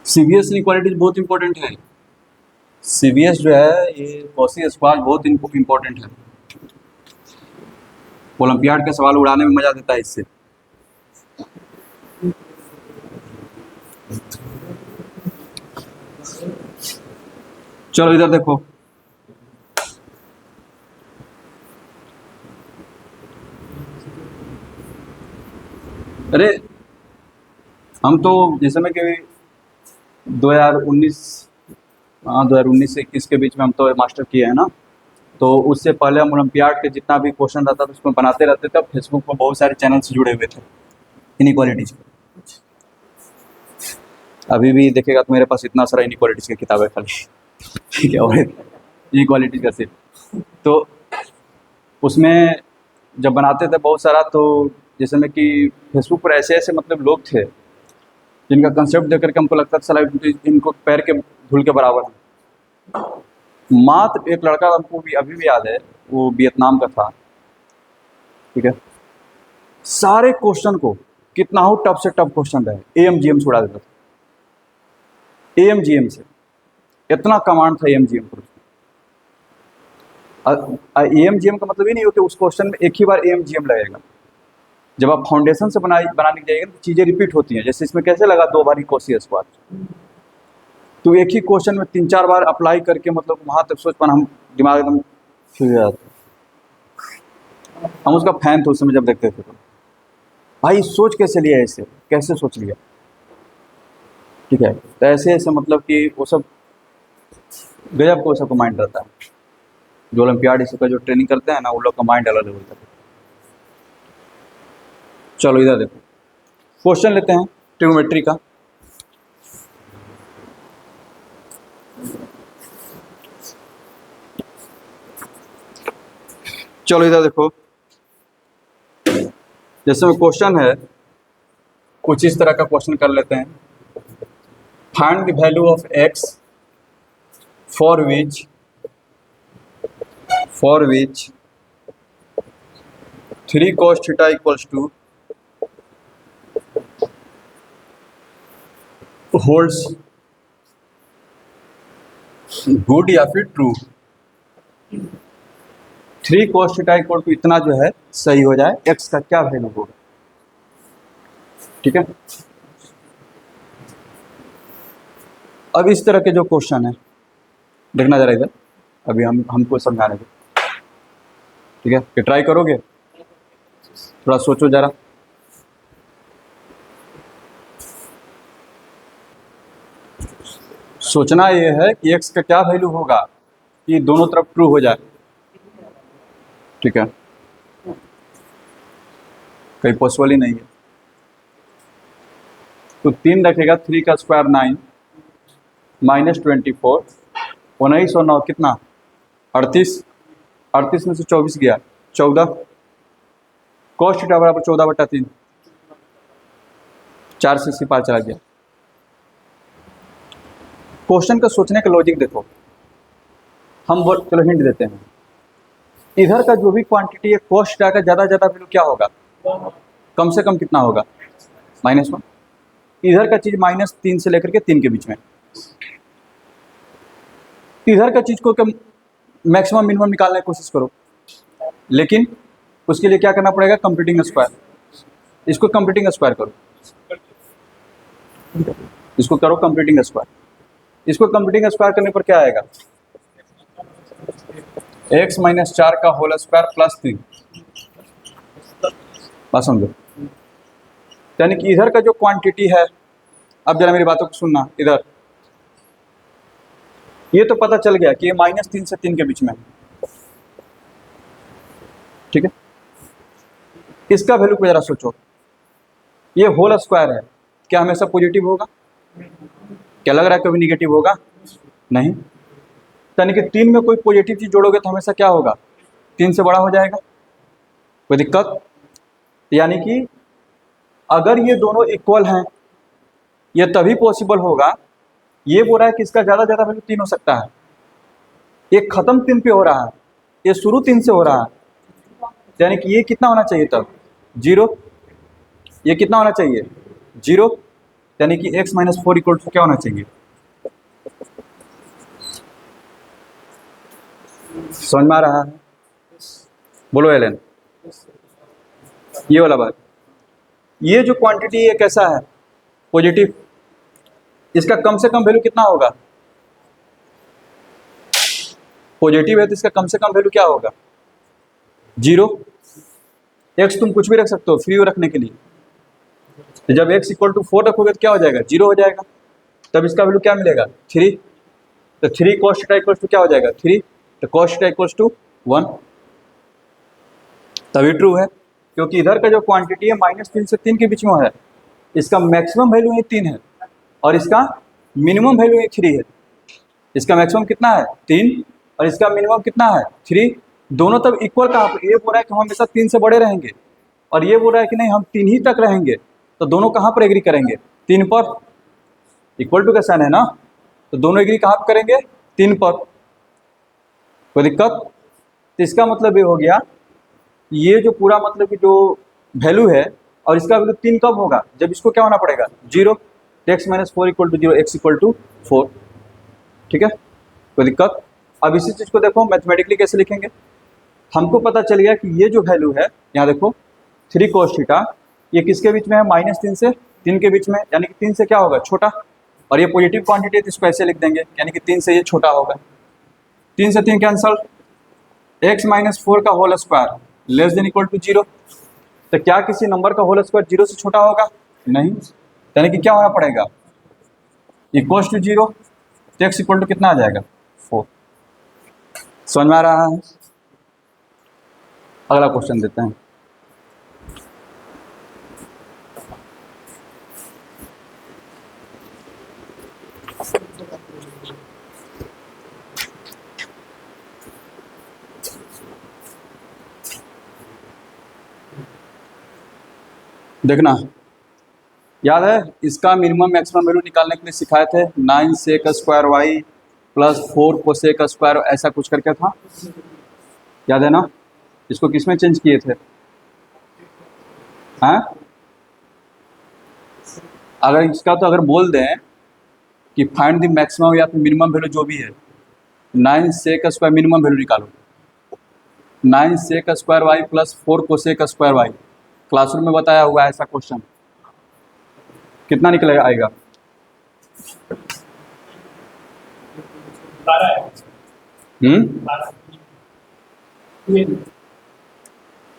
सीवीएस इनइक्वालिटीज बहुत इंपॉर्टेंट है। सीवीएस जो है ये कॉसी स्क्वायर बहुत इंपॉर्टेंट है। ओलंपियाड के सवाल उड़ाने में मजा देता है इससे। चलो इधर देखो, अरे हम तो जैसे में कि 2019 2019 से 21 के बीच में हम तो मास्टर किए हैं ना, तो उससे पहले हम ओलंपियाड के जितना भी क्वेश्चन रहता था उसमें बनाते रहते थे। फेसबुक पर बहुत सारे चैनल से जुड़े हुए थे इनइक्वालिटीज पे। अभी भी देखेगा तो मेरे पास इतना सारा इनइक्वालिटीज की किताब है खाली। ठीक है, और इनइक्वालिटीज का सिर्फ तो उसमें जब बनाते थे बहुत सारा, तो जैसे में कि फेसबुक पर ऐसे ऐसे मतलब लोग थे जिनका कंसेप्ट देख करके हमको लगता था साला इनको पैर के धूल के बराबर है। मात्र एक लड़का हमको भी अभी भी याद है, वो वियतनाम का था। ठीक है, सारे क्वेश्चन को कितना हो टफ से टफ क्वेश्चन रहे एएमजीएम से उड़ा देता था। एएमजीएम से इतना कमांड था एएमजीएम पर। एएमजीएम का मतलब ये नहीं हो कि उस क्वेश्चन में एक ही बार एएमजीएम लगेगा। जब आप फाउंडेशन से बनाने की जाएगा तो चीज़ें रिपीट होती हैं। जैसे इसमें कैसे लगा 2 बार कॉसी स्क्वायर, तो एक ही क्वेश्चन में 3-4 बार अप्लाई करके मतलब वहाँ तक सोच पाना, हम दिमाग एकदम फ्यूज हो जाता। हम उसका फैन थे उस समय जब देखते थे। तो भाई सोच कैसे लिया, ऐसे कैसे सोच लिया। ठीक है, तो ऐसे ऐसे मतलब कि वो सब गजब को सबको माइंड रहता है। जो ओलंपियाड इस का जो ट्रेनिंग करते हैं ना, वो लोग का माइंड अलग लेवल का है। चलो इधर देखो, क्वेश्चन लेते हैं ट्रिग्नोमेट्री का। चलो इधर देखो, जैसे में क्वेश्चन है कुछ इस तरह का क्वेश्चन कर लेते हैं। Find the value of x for which 3 cos theta equals to holds good या फिर true. 3 cos theta equal to इतना जो है सही हो जाए, एक्स का क्या वैल्यू होगा। ठीक है, अब इस तरह के जो क्वेश्चन है देखना जरा इधर, अभी हमको समझाने दो। ठीक है, कि ट्राई करोगे, थोड़ा सोचो जरा। सोचना ये है कि एक्स का क्या वैल्यू होगा कि दोनों तरफ ट्रू हो जाए। ठीक है, कहीं पॉसिबल ही नहीं है। तो 3 रखेगा, 3 का स्क्वायर 9 माइनस 24, 19 और 9 कितना 38, 38 में से 24 गया 14, cos थीटा बराबर 14/3। 4 से इसी पार चला गया। क्वेश्चन का सोचने का लॉजिक देखो, हम वो चलो हिंट देते हैं। इधर का जो भी क्वांटिटी है कॉस्ट का ज़्यादा वैल्यू क्या होगा, कम से कम कितना होगा, -1। इधर का चीज़ -3 से लेकर के 3 के बीच में, इधर का चीज़ को कम मैक्सिमम मिनिमम निकालने की कोशिश करो, लेकिन उसके लिए क्या करना पड़ेगा, कंप्यूटिंग स्क्वायर। इसको कंप्यूटिंग स्क्वायर करो, इसको करो कंप्यूटिंग स्क्वायर। इसको कंप्यूटिंग स्क्वायर करने पर क्या आएगा, x - 4 का होल स्क्वायर प्लस 3। बात समझो, यानी कि इधर का जो क्वांटिटी है, अब जरा मेरी बातों को सुनना, इधर ये तो पता चल गया कि ये -3 से 3 के बीच में, ठीक है। इसका वैल्यू को जरा सोचो, ये होल स्क्वायर है, क्या हमेशा पॉजिटिव होगा, क्या लग रहा है कभी निगेटिव होगा, नहीं। यानी कि 3 में कोई पॉजिटिव चीज जोड़ोगे तो हमेशा क्या होगा, 3 से बड़ा हो जाएगा, कोई दिक्कत। यानी कि अगर ये दोनों इक्वल हैं, ये तभी पॉसिबल होगा। ये बोल रहा है कि इसका ज़्यादा वैल्यू 3 हो सकता है, ये खत्म 3 पे हो रहा है, ये शुरू 3 से हो रहा है, यानी कि ये कितना होना चाहिए तब, 0। ये कितना होना चाहिए, 0, यानी कि x - 4 इक्वल टू क्या होना चाहिए, समझ में आ रहा है, बोलो एलन, ये वाला बात। ये जो क्वांटिटी है कैसा है, पॉजिटिव, इसका कम से कम वैल्यू कितना होगा, पॉजिटिव है तो इसका कम से कम वैल्यू क्या होगा, 0। x तुम कुछ भी रख सकते हो फ्री रखने के लिए, तो जब x = 4 रखोगे तो क्या हो जाएगा, 0 हो जाएगा, तब इसका वैल्यू क्या मिलेगा, 3। तो 3 cos थीटा इक्वल्स टू क्या हो जाएगा, 3, तो cos थीटा इक्वल्स टू 1, तभी ट्रू है, क्योंकि इधर का जो क्वांटिटी है -3 से 3 के बीच में है, इसका मैक्सिमम वैल्यू ही 3 है और इसका मिनिमम वैल्यू ही 3 है। इसका मैक्सिमम कितना है, 3, और इसका मिनिमम कितना है, 3। दोनों तब इक्वल कहाँ पर, ये बोल रहा है कि हम हमेशा 3 से बड़े रहेंगे और ये बोल रहा है कि नहीं हम 3 ही तक रहेंगे, तो दोनों कहाँ पर एग्री करेंगे, 3 पर, इक्वल टू का साइन है ना, तो दोनों एग्री कहाँ पर करेंगे, 3 पर, कोई दिक्कत। तो इसका मतलब ये हो गया, ये जो पूरा मतलब कि जो वैल्यू है और इसका वैल्यू 3 कब होगा, जब इसको क्या होना पड़ेगा, 0। x - 4 = 0, x = 4, ठीक है, कोई दिक्कत। अब इसी चीज़ को देखो मैथमेटिकली कैसे लिखेंगे, हमको पता चल गया कि ये जो वैल्यू है, यहाँ देखो 3 cos थीटा, ये किसके बीच में है, -3 से 3 के बीच में, यानी कि 3 से क्या होगा, छोटा, और ये पॉजिटिव क्वांटिटी है तो इसको ऐसे लिख देंगे, यानी कि 3 से ये छोटा होगा, 3 से 3 कैंसल, x - 4 का whole square less than equal to 0। तो क्या किसी नंबर का होल स्क्वायर 0 से छोटा होगा, नहीं, यानी कि क्या होना पड़ेगा, इक्वल्स टू 0, तो x इक्वल टू कितना आ जाएगा, 4। समझ में आ रहा है, अगला क्वेश्चन देते हैं। देखना, याद है इसका मिनिमम मैक्सिमम वैल्यू निकालने के लिए सिखाए थे, 9 sec square y plus 4 cosec square, ऐसा कुछ करके था, याद है ना, इसको किस में चेंज किए थे, हाँ, अगर इसका तो अगर बोल दें कि फाइंड द मैक्सिमम या फिर मिनिमम वैल्यू जो भी है, 9 sec स्क्वायर मिनिमम वैल्यू निकालो, 9 sec square y plus 4 cosec square y, classroom में बताया हुआ है ऐसा क्वेश्चन, कितना निकलेगा आएगा,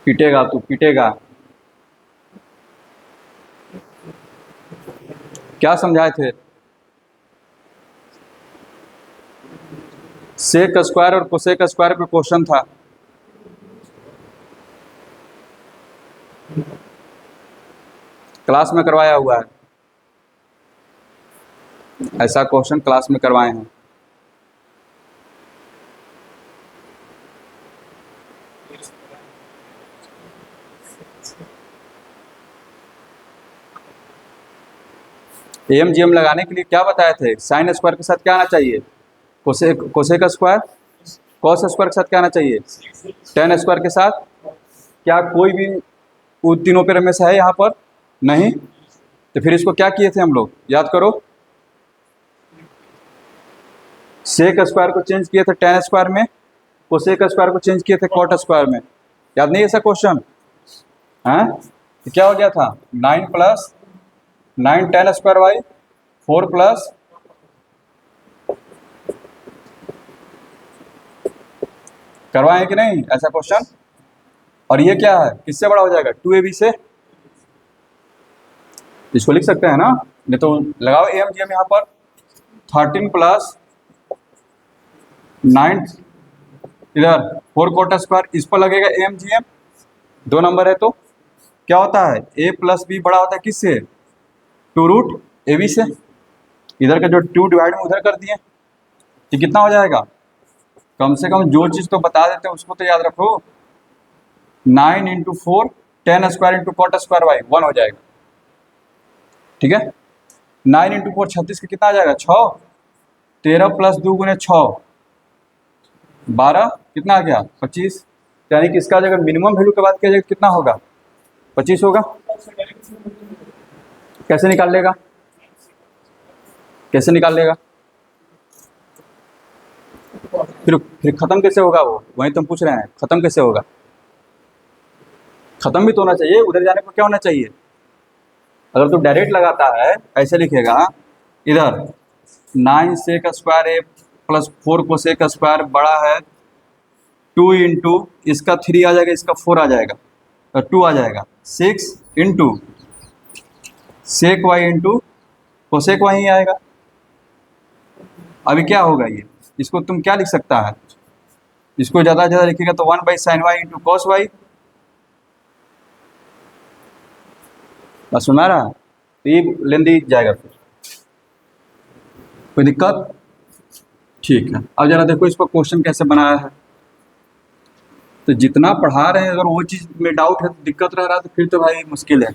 पीटेगा तू पीटेगा, क्या समझाए थे, सेक स्क्वायर और कोसेक स्क्वायर पे क्वेश्चन था, क्लास में करवाया हुआ है, ऐसा क्वेश्चन क्लास में करवाए हैं। एम जी एम लगाने के लिए क्या बताए थे, साइन स्क्वायर के साथ क्या आना चाहिए, कोसेक स्क्वायर, कॉस स्क्वायर के साथ क्या आना चाहिए, टेन स्क्वायर के साथ। क्या कोई भी उन तीनों पे में से है यहाँ पर, नहीं। तो फिर इसको क्या किए थे हम लोग, याद करो, सेक स्क्वायर को चेंज किए थे टेन स्क्वायर में, कोसेक स्क्वायर को चेंज किए थे कॉट स्क्वायर में। याद नहीं ऐसा क्वेश्चन है? तो क्या हो गया था, 9 plus 9 ten square by 4 plus करवाएं कि नहीं ऐसा क्वेश्चन। और ये क्या है, किससे बड़ा हो जाएगा, 2ab से। इसको लिख सकते हैं ना, नहीं तो लगाओ एम जी एम यहाँ पर, 13 प्लस 9 इधर 4 कोट स्क्वायर, इस पर लगेगा एम जी एम, 2 नंबर है तो क्या होता है, ए प्लस बी बड़ा होता है किससे, 2 रूट ए बी से। इधर का जो 2 डिवाइड में उधर कर दिए, तो कितना हो जाएगा, कम से कम जो चीज़ तो बता देते हैं उसको तो याद रखो, 9 into 4 10 square into cot square by 1 हो जाएगा, ठीक है। 9 इंटू 4 36 का कितना आ जाएगा, 6, 13 प्लस 2 गुने 6 12, कितना आ गया 25। यानी कि इसका अगर मिनिमम वैल्यू की बात किया जाए कितना होगा, 25 होगा। कैसे निकाल लेगा, कैसे निकाल लेगा, फिर खत्म कैसे होगा, वो वही तुम पूछ रहे हैं, खत्म कैसे होगा, खत्म भी तो होना चाहिए, उधर जाने पर क्या होना चाहिए। अगर तू डायरेक्ट लगाता है ऐसे लिखेगा, इधर 9 सेक स्क्वायर ए प्लस 4 कोसेक स्क्वायर बड़ा है 2 इंटू इसका 3 आ जाएगा, इसका 4 आ जाएगा, 2 आ जाएगा, 6 into sec y into cosec y आएगा। अभी क्या होगा ये, इसको तुम क्या लिख सकता है, इसको ज़्यादा से ज़्यादा लिखेगा तो 1 by sine y into cos y. बस सुना रहा, तो ये लेंदी जाएगा, फिर कोई दिक्कत, ठीक है। अब जरा देखो इस पर क्वेश्चन कैसे बनाया है। तो जितना पढ़ा रहे हैं अगर वो चीज़ में डाउट है, दिक्कत रह रहा है, तो फिर तो भाई मुश्किल है।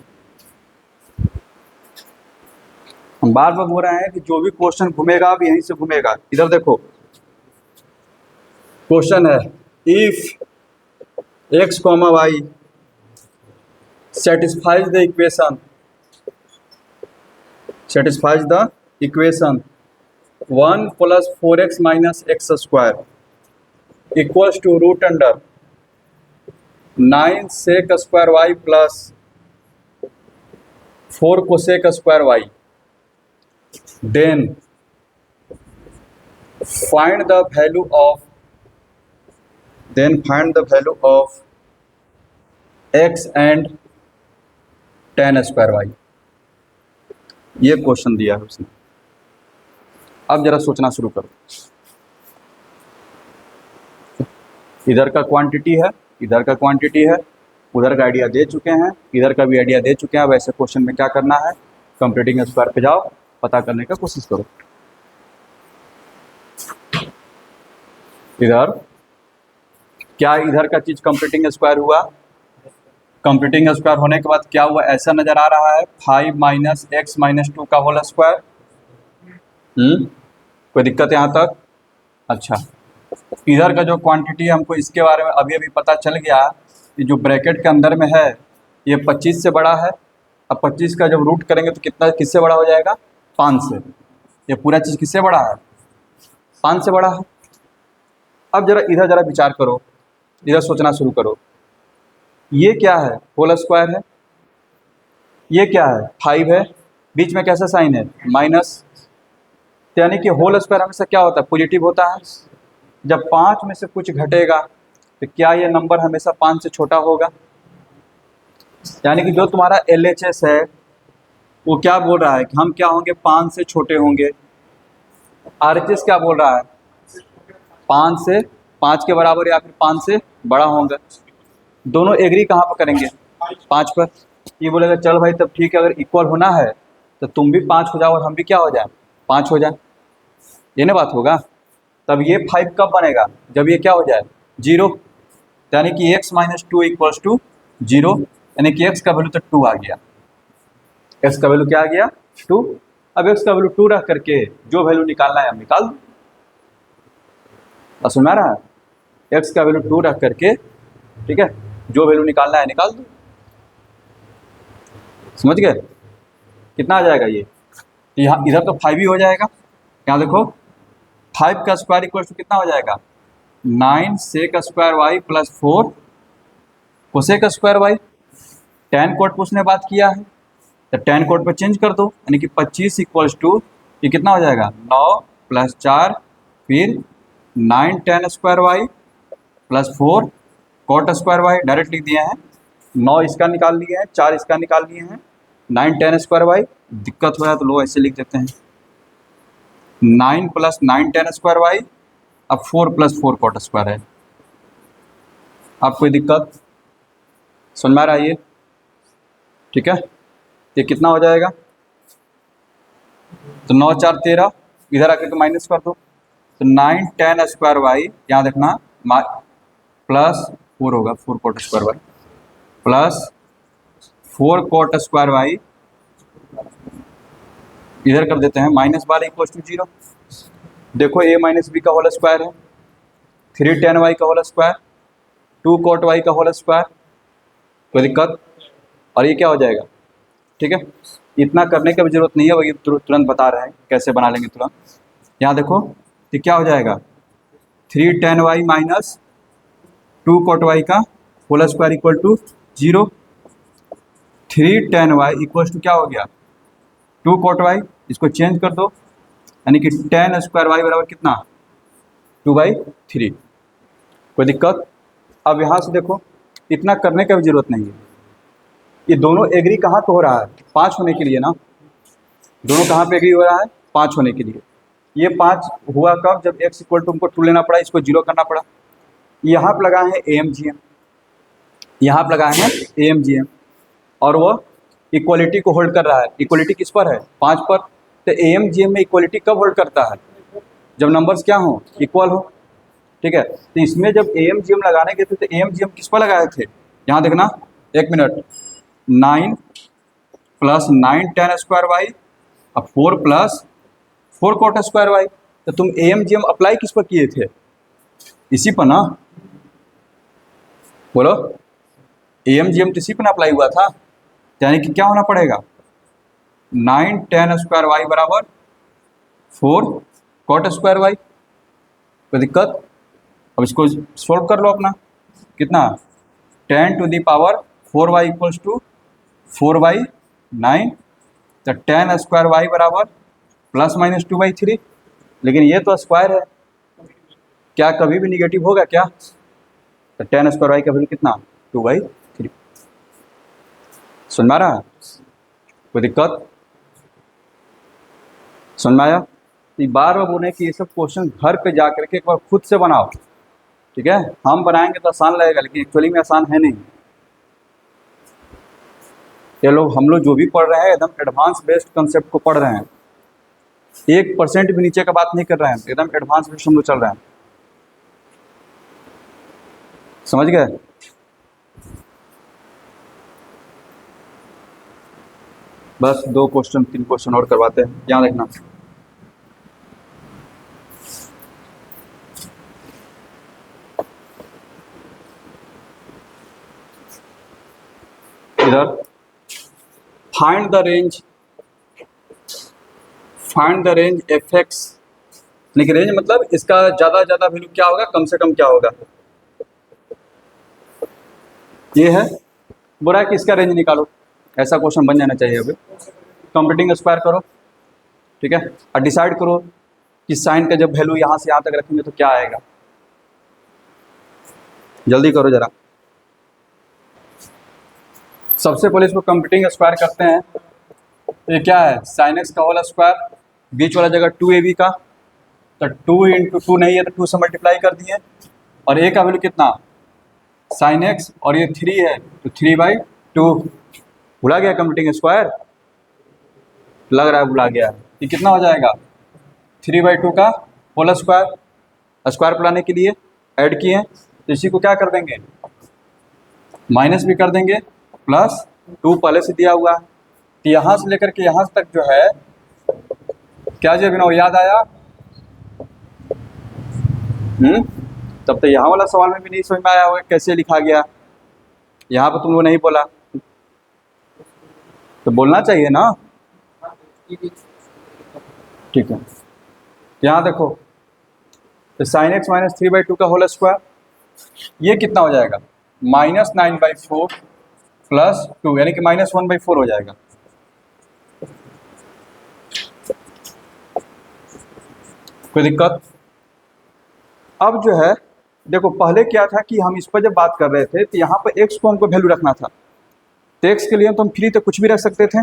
हम बार बार बोल रहे हैं कि जो भी क्वेश्चन घूमेगा अब यहीं से घूमेगा। इधर देखो क्वेश्चन है, if x, y satisfies the equation 1 plus 4x minus x square equals to root under 9 sec square y plus 4 cosec square y, then find the value of x and tan square y। ये question दिया है उसने। अब जरा सोचना शुरू करो, इधर का क्वांटिटी है, इधर का क्वांटिटी है, उधर का आइडिया दे चुके हैं, इधर का भी आइडिया दे चुके हैं। वैसे क्वेश्चन में क्या करना है, कंप्लीटिंग स्क्वायर पे जाओ, पता करने का कोशिश करो। इधर क्या इधर का चीज कंप्लीटिंग स्क्वायर हुआ, कंप्लीटिंग स्क्वायर होने के बाद क्या हुआ, ऐसा नजर आ रहा है 5 माइनस एक्स माइनस 2 का होल स्क्वायर। कोई दिक्कत यहाँ तक, अच्छा। इधर का जो क्वांटिटी है हमको इसके बारे में अभी अभी पता चल गया कि जो ब्रैकेट के अंदर में है ये 25 से बड़ा है। अब 25 का जब रूट करेंगे तो कितना, किससे बड़ा हो जाएगा, 5 से। ये पूरा चीज़ किससे बड़ा है, 5 से बड़ा है। अब इधर जरा विचार करो, इधर सोचना शुरू करो, ये क्या है, होल स्क्वायर है, ये क्या है 5 है, बीच में कैसा साइन है माइनस। यानी कि होल स्क्वायर हमेशा क्या होता है, पॉजिटिव होता है। जब 5 में से कुछ घटेगा तो क्या ये नंबर हमेशा 5 से छोटा होगा। यानी कि जो तुम्हारा LHS है वो क्या बोल रहा है कि हम क्या होंगे, 5 से छोटे होंगे। RHS क्या बोल रहा है, 5 के बराबर या फिर 5 से बड़ा होंगे। दोनों एग्री कहाँ पर करेंगे, 5 पर। ये बोलेगा चल भाई तब ठीक है, अगर इक्वल होना है तो तुम भी 5 हो जाओ और हम भी क्या हो जाए, 5 हो जाए, ये ना बात होगा। तब ये 5 कब बनेगा, जब ये क्या हो जाए 0। यानी कि x माइनस 2 इक्वल्स टू 0, यानी कि x का वैल्यू तो 2 आ गया। x का वैल्यू क्या आ गया, 2। अब x का वैल्यू 2 रख करके जो वैल्यू निकालना है हम निकाल दो। समझ में आ रहा है? x का वैल्यू 2 रख करके, ठीक है, जो वैल्यू निकालना है निकाल दो। समझ गए? कितना आ जाएगा ये? यहाँ इधर तो 5 ही हो जाएगा। यहाँ देखो 5 का स्क्वायर इक्वल टू कितना हो जाएगा? 9 sec square y plus 4 cosec square y. tan cot पे उसने बात किया है तो tan कोट पे चेंज कर दो, यानी कि 25 इक्वल्स टू ये कितना हो जाएगा? 9 प्लस 4 फिर 9 tan square y plus 4 cot square y. Direct लिख दिए हैं। 9 इसका निकाल लिए हैं, 4 इसका निकाल लिए हैं, 9 tan स्क्वायर वाई। दिक्कत हो रहा है तो लो ऐसे लिख देते हैं, 9 प्लस 9 tan स्क्वायर वाई, अब 4 प्लस 4 कोट स्क्वायर है। आप कोई दिक्कत? समझ में आ रहा है ये? ठीक है, ये कितना हो जाएगा? तो 9 4 13, इधर आकर के माइनस कर दो, तो 9 tan स्क्वायर वाई, यहाँ देखना प्लस 4 होगा, 4 cot square y plus 4 cot square y, इधर कर देते हैं माइनस 12 इक्वल टू 0। देखो a माइनस बी का होल स्क्वायर है, 3 tan वाई का होल स्क्वायर, 2 कोट वाई का होल स्क्वायर। कोई दिक्कत? और ये क्या हो जाएगा? ठीक है, इतना करने की भी जरूरत नहीं है, वही तुरंत बता रहे हैं कैसे बना लेंगे तुरंत। यहाँ देखो तो क्या हो जाएगा? 3 tan Y minus 2 cot Y का whole square equal to 0। 3 tan Y equal to क्या हो गया? 2 कोट वाई। इसको चेंज कर दो, यानी कि tan स्क्वायर वाई बराबर कितना? 2/3। कोई दिक्कत? अब यहाँ से देखो इतना करने का भी जरूरत नहीं है। ये दोनों एग्री कहाँ पे हो रहा है? 5 होने के लिए ना। दोनों कहाँ पे एग्री हो रहा है? 5 होने के लिए। ये 5 हुआ कब? जब x इक्वल टू हमको 2 लेना पड़ा, इसको 0 करना पड़ा। यहाँ पे लगाए हैं AMGM, यहाँ पे लगाए हैं AMGM, और वो इक्वलिटी को होल्ड कर रहा है। इक्वलिटी किस पर है? 5 पर। तो AMGM में इक्वलिटी कब होल्ड करता है? जब नंबर्स क्या हो? इक्वल हो। ठीक है, तो इसमें जब AMGM लगाने के थे तो AMGM किस पर लगाए थे? यहाँ देखना, 1 minute, 9 plus 9 tan square y, अब 4 प्लस 4 कोट स्क्वायर वाई। तो तुम AMGM अप्लाई किस पर किए थे? इसी पर ना। बोलो, AMGM तो इसी पर ना अप्लाई हुआ था, यानी कि क्या होना पड़ेगा? 9 tan स्क्वायर वाई बराबर 4 कोट स्क्वायर वाई। कोई दिक्कत? अब इसको सोल्व कर लो अपना। कितना? 10 to the power 4y equals to 4/9। तो tan स्क्वायर वाई बराबर प्लस माइनस 2/3। लेकिन ये तो स्क्वायर है, क्या कभी भी निगेटिव होगा क्या? तो tan स्क्वायर वाई का वैल्यू कितना? 2/3। समझ में आ रहा है? कोई दिक्कत? समझ में आया? बार बार बोले कि ये सब क्वेश्चन घर पे जा करके एक बार खुद से बनाओ। ठीक है, हम बनाएंगे तो आसान लगेगा, लेकिन एक्चुअली में आसान है नहीं। ये लोग, हम लोग जो भी पढ़ रहे हैं एकदम एडवांस बेस्ड कंसेप्ट को पढ़ रहे हैं, 1% भी नीचे का बात नहीं कर रहे हैं, एकदम एडवांस बेस्ड हम लोग चल रहे हैं। समझ गए? बस 2 क्वेश्चन 3 क्वेश्चन और करवाते हैं। यहाँ देखना, इधर find the range F x, यानी रेंज मतलब इसका ज़्यादा ज़्यादा वैल्यू क्या होगा, कम से कम क्या होगा। ये है, बोला है कि इसका रेंज निकालो। ऐसा क्वेश्चन बन जाना चाहिए। अभी कंप्यूटिंग स्क्वायर करो, ठीक है, और डिसाइड करो कि साइन का जब वैल्यू यहाँ से यहाँ तक रखेंगे तो क्या आएगा। जल्दी करो जरा। सबसे पहले इसको कंप्यूटिंग स्क्वायर करते हैं। ये क्या है? साइन एक्स का होल स्क्वायर, बीच वाला जगह 2ab का, तो 2 इंटू 2 नहीं है तो 2 से मल्टीप्लाई कर दिए, और a का वैल्यू कितना? साइन एक्स, और ये 3 है तो 3/2। भुला गया कंप्यूटिंग स्क्वायर? लग रहा है भुला गया। ये कितना हो जाएगा? 3/2 का होल स्क्वायर। स्क्वायर बुलाने के लिए ऐड किए, तो इसी को क्या कर देंगे? माइनस भी कर देंगे, प्लस 2 पहले से दिया हुआ है। तो यहाँ से लेकर के यहाँ तक जो है क्या जी अभिनव, याद आया? तब तो यहाँ वाला सवाल में भी नहीं समझ में आया होगा कैसे लिखा गया। यहाँ पर तुम लोग नहीं बोला तो बोलना चाहिए ना। ठीक है, यहाँ देखो, तो साइन एक्स माइनस 3/2 का होल स्क्वायर ये कितना हो जाएगा? -9/4 प्लस 2 यानी कि -1/4 हो जाएगा। कोई दिक्कत? अब जो है देखो, पहले क्या था कि हम इस पर जब बात कर रहे थे तो यहाँ पर x को हमको वैल्यू रखना था, तो x के लिए तो हम फ्री तो कुछ भी रख सकते थे,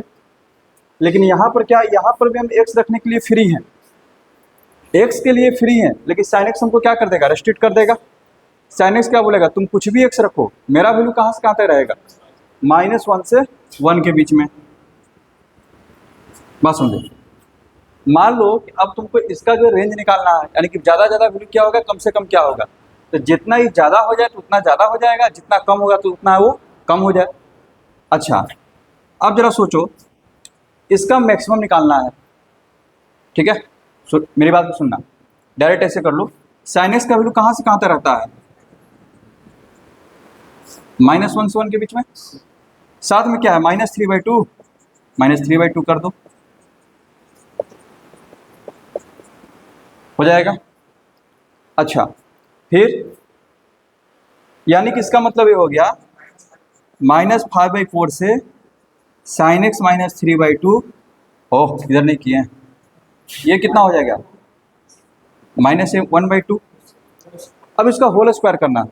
लेकिन यहाँ पर क्या, यहाँ पर भी हम x रखने के लिए फ्री हैं, x के लिए फ्री हैं, लेकिन साइन एक्स हमको क्या कर देगा? रेस्ट्रिक्ट कर देगा। साइन एक्स क्या बोलेगा? तुम कुछ भी x रखो, मेरा वैल्यू कहाँ से कहाँ तक रहेगा? -1 से 1 के बीच में। बात समझो, मान लो कि अब तुमको इसका जो रेंज निकालना है, यानी कि ज़्यादा वैल्यू क्या होगा, कम से कम क्या होगा, तो जितना ही ज़्यादा हो जाए तो उतना ज़्यादा हो जाएगा, जितना कम होगा तो उतना वो कम हो जाए। अच्छा, अब जरा सोचो, इसका मैक्सिमम निकालना है, ठीक है? मेरी बात को सुनना, डायरेक्ट ऐसे कर लो, साइन एक्स का वैल्यू कहाँ से कहाँ तक रहता है? -1 से 1 के बीच में, साथ में क्या है? -3/2, -3/2 कर दो, हो जाएगा। अच्छा, फिर यानी कि इसका मतलब ये हो गया -5/4 से साइन एक्स -3/2, ओह इधर नहीं किए हैं, ये कितना हो जाएगा? -1/2। अब इसका होल स्क्वायर करना,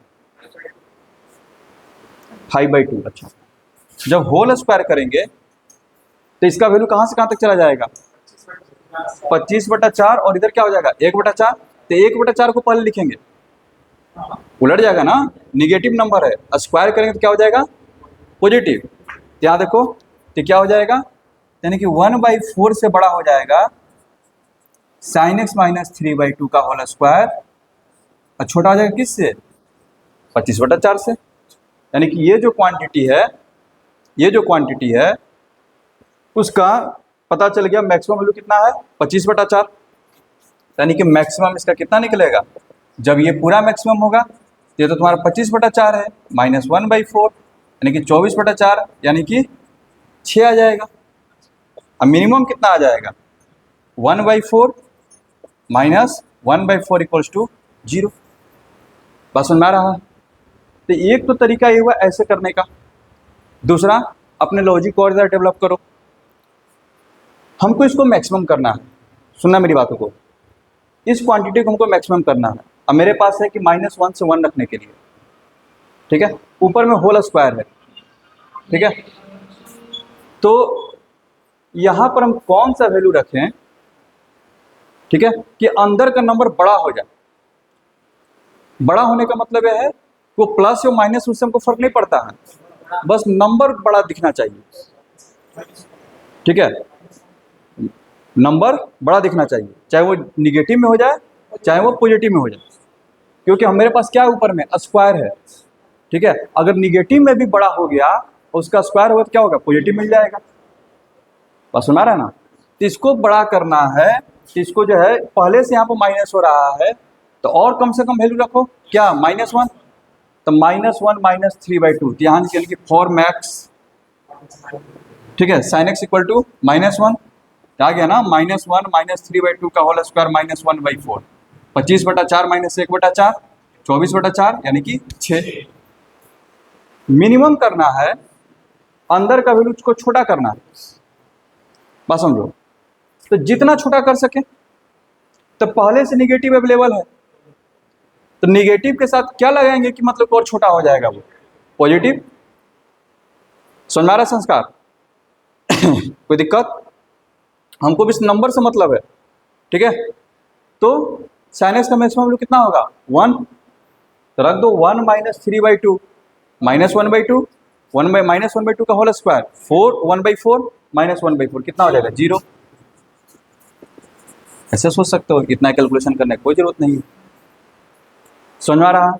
5/2। अच्छा, जब होल स्क्वायर करेंगे तो इसका वैल्यू कहाँ से कहाँ तक चला जाएगा? 25/4, और इधर क्या हो जाएगा? 1/4। तो 1/4 को पहले लिखेंगे, उलट जाएगा ना, निगेटिव नंबर है, स्क्वायर करेंगे तो क्या हो जाएगा? पॉजिटिव। तो यहाँ देखो, तो क्या हो जाएगा, यानी कि 1/4 से बड़ा हो जाएगा साइन एक्स -3/2 का होल स्क्वायर, और छोटा हो जाएगा किससे? 25/4 से। यानी कि ये जो क्वांटिटी है उसका पता चल गया, मैक्सिमम वैल्यू कितना है? 25/4। यानी कि मैक्सिमम इसका कितना निकलेगा? जब ये पूरा मैक्सिमम होगा तो ये तो तुम्हारा 25/4 है, -1/4 यानी कि 24/4, यानी कि 6 आ जाएगा। अब मिनिमम कितना आ जाएगा? 1/4 -1/4 = 0। बस सुन में आ रहा है? तो एक तो तरीका ये हुआ ऐसे करने का, दूसरा अपने लॉजिक को और ज़्यादा डेवलप करो। हमको इसको मैक्सिमम करना है, सुनना मेरी बातों को, इस क्वांटिटी को हमको मैक्सिमम करना है। अब मेरे पास है कि -1 से 1 रखने के लिए, ठीक है, ऊपर में होल स्क्वायर है, ठीक है, तो यहाँ पर हम कौन सा वैल्यू रखें, ठीक है, कि अंदर का नंबर बड़ा हो जाए। बड़ा होने का मतलब यह है वो प्लस या माइनस, उससे हमको फर्क नहीं पड़ता है, बस नंबर बड़ा दिखना चाहिए, ठीक है, नंबर बड़ा दिखना चाहिए, चाहे वो निगेटिव में हो जाए चाहे वो पॉजिटिव में हो जाए, क्योंकि मेरे पास क्या ऊपर में स्क्वायर है, ठीक है। अगर निगेटिव में भी बड़ा हो गया उसका स्क्वायर होगा तो क्या होगा? पॉजिटिव मिल जाएगा। बस सुना रहा है ना? तो इसको बड़ा करना है, तो इसको जो है पहले से यहाँ पर माइनस हो रहा है तो और कम से कम वैल्यू रखो, क्या? -1, तो -1 -3/2, यहाँ निकल के 4 मैक्स, ठीक है, साइन एक्स = -1, आ गया ना, -1 -3/2 का होल स्क्वायर -1/4, 25/4 -1/4, 24/4 यानी कि 6। मिनिमम करना है, अंदर का वैल्यू को छोटा करना है, बात समझो, तो जितना छोटा कर सके, तो पहले से निगेटिव अवेलेबल है तो निगेटिव के साथ क्या लगाएंगे कि मतलब और छोटा हो जाएगा वो पॉजिटिव। समझ में आ रहा है संस्कार? कोई दिक्कत? हमको भी इस नंबर से मतलब है, ठीक है। तो साइन एक्स का मैक्सिमम वैल्यू कितना होगा? 1, तो रख दो 1 -3/2 -1/2, 1/2 का होल स्क्वायर 4, 1/4 -1/4 कितना हो जाएगा? 0। ऐसे सोच सकते हो, इतना कैलकुलेशन करने की कोई जरूरत नहीं है। समझ में आ रहा?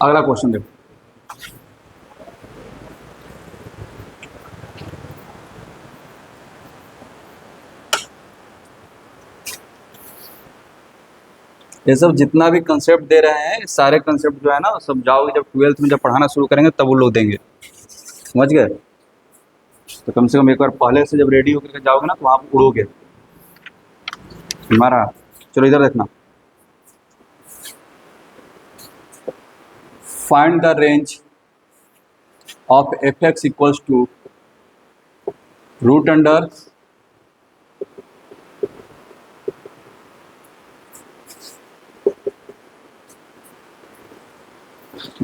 अगला क्वेश्चन देखो, ये सब जितना भी कंसेप्ट दे रहे हैं सारे कंसेप्ट जो है ना सब जाओगे जब 12th में जब पढ़ाना शुरू करेंगे तब वो लोग देंगे, समझ गए। तो कम से कम एक बार पहले से जब रेडी होकर के जाओगे ना तो आप उड़ोगे हमारा। चलो इधर देखना, find the range of f x equals to root under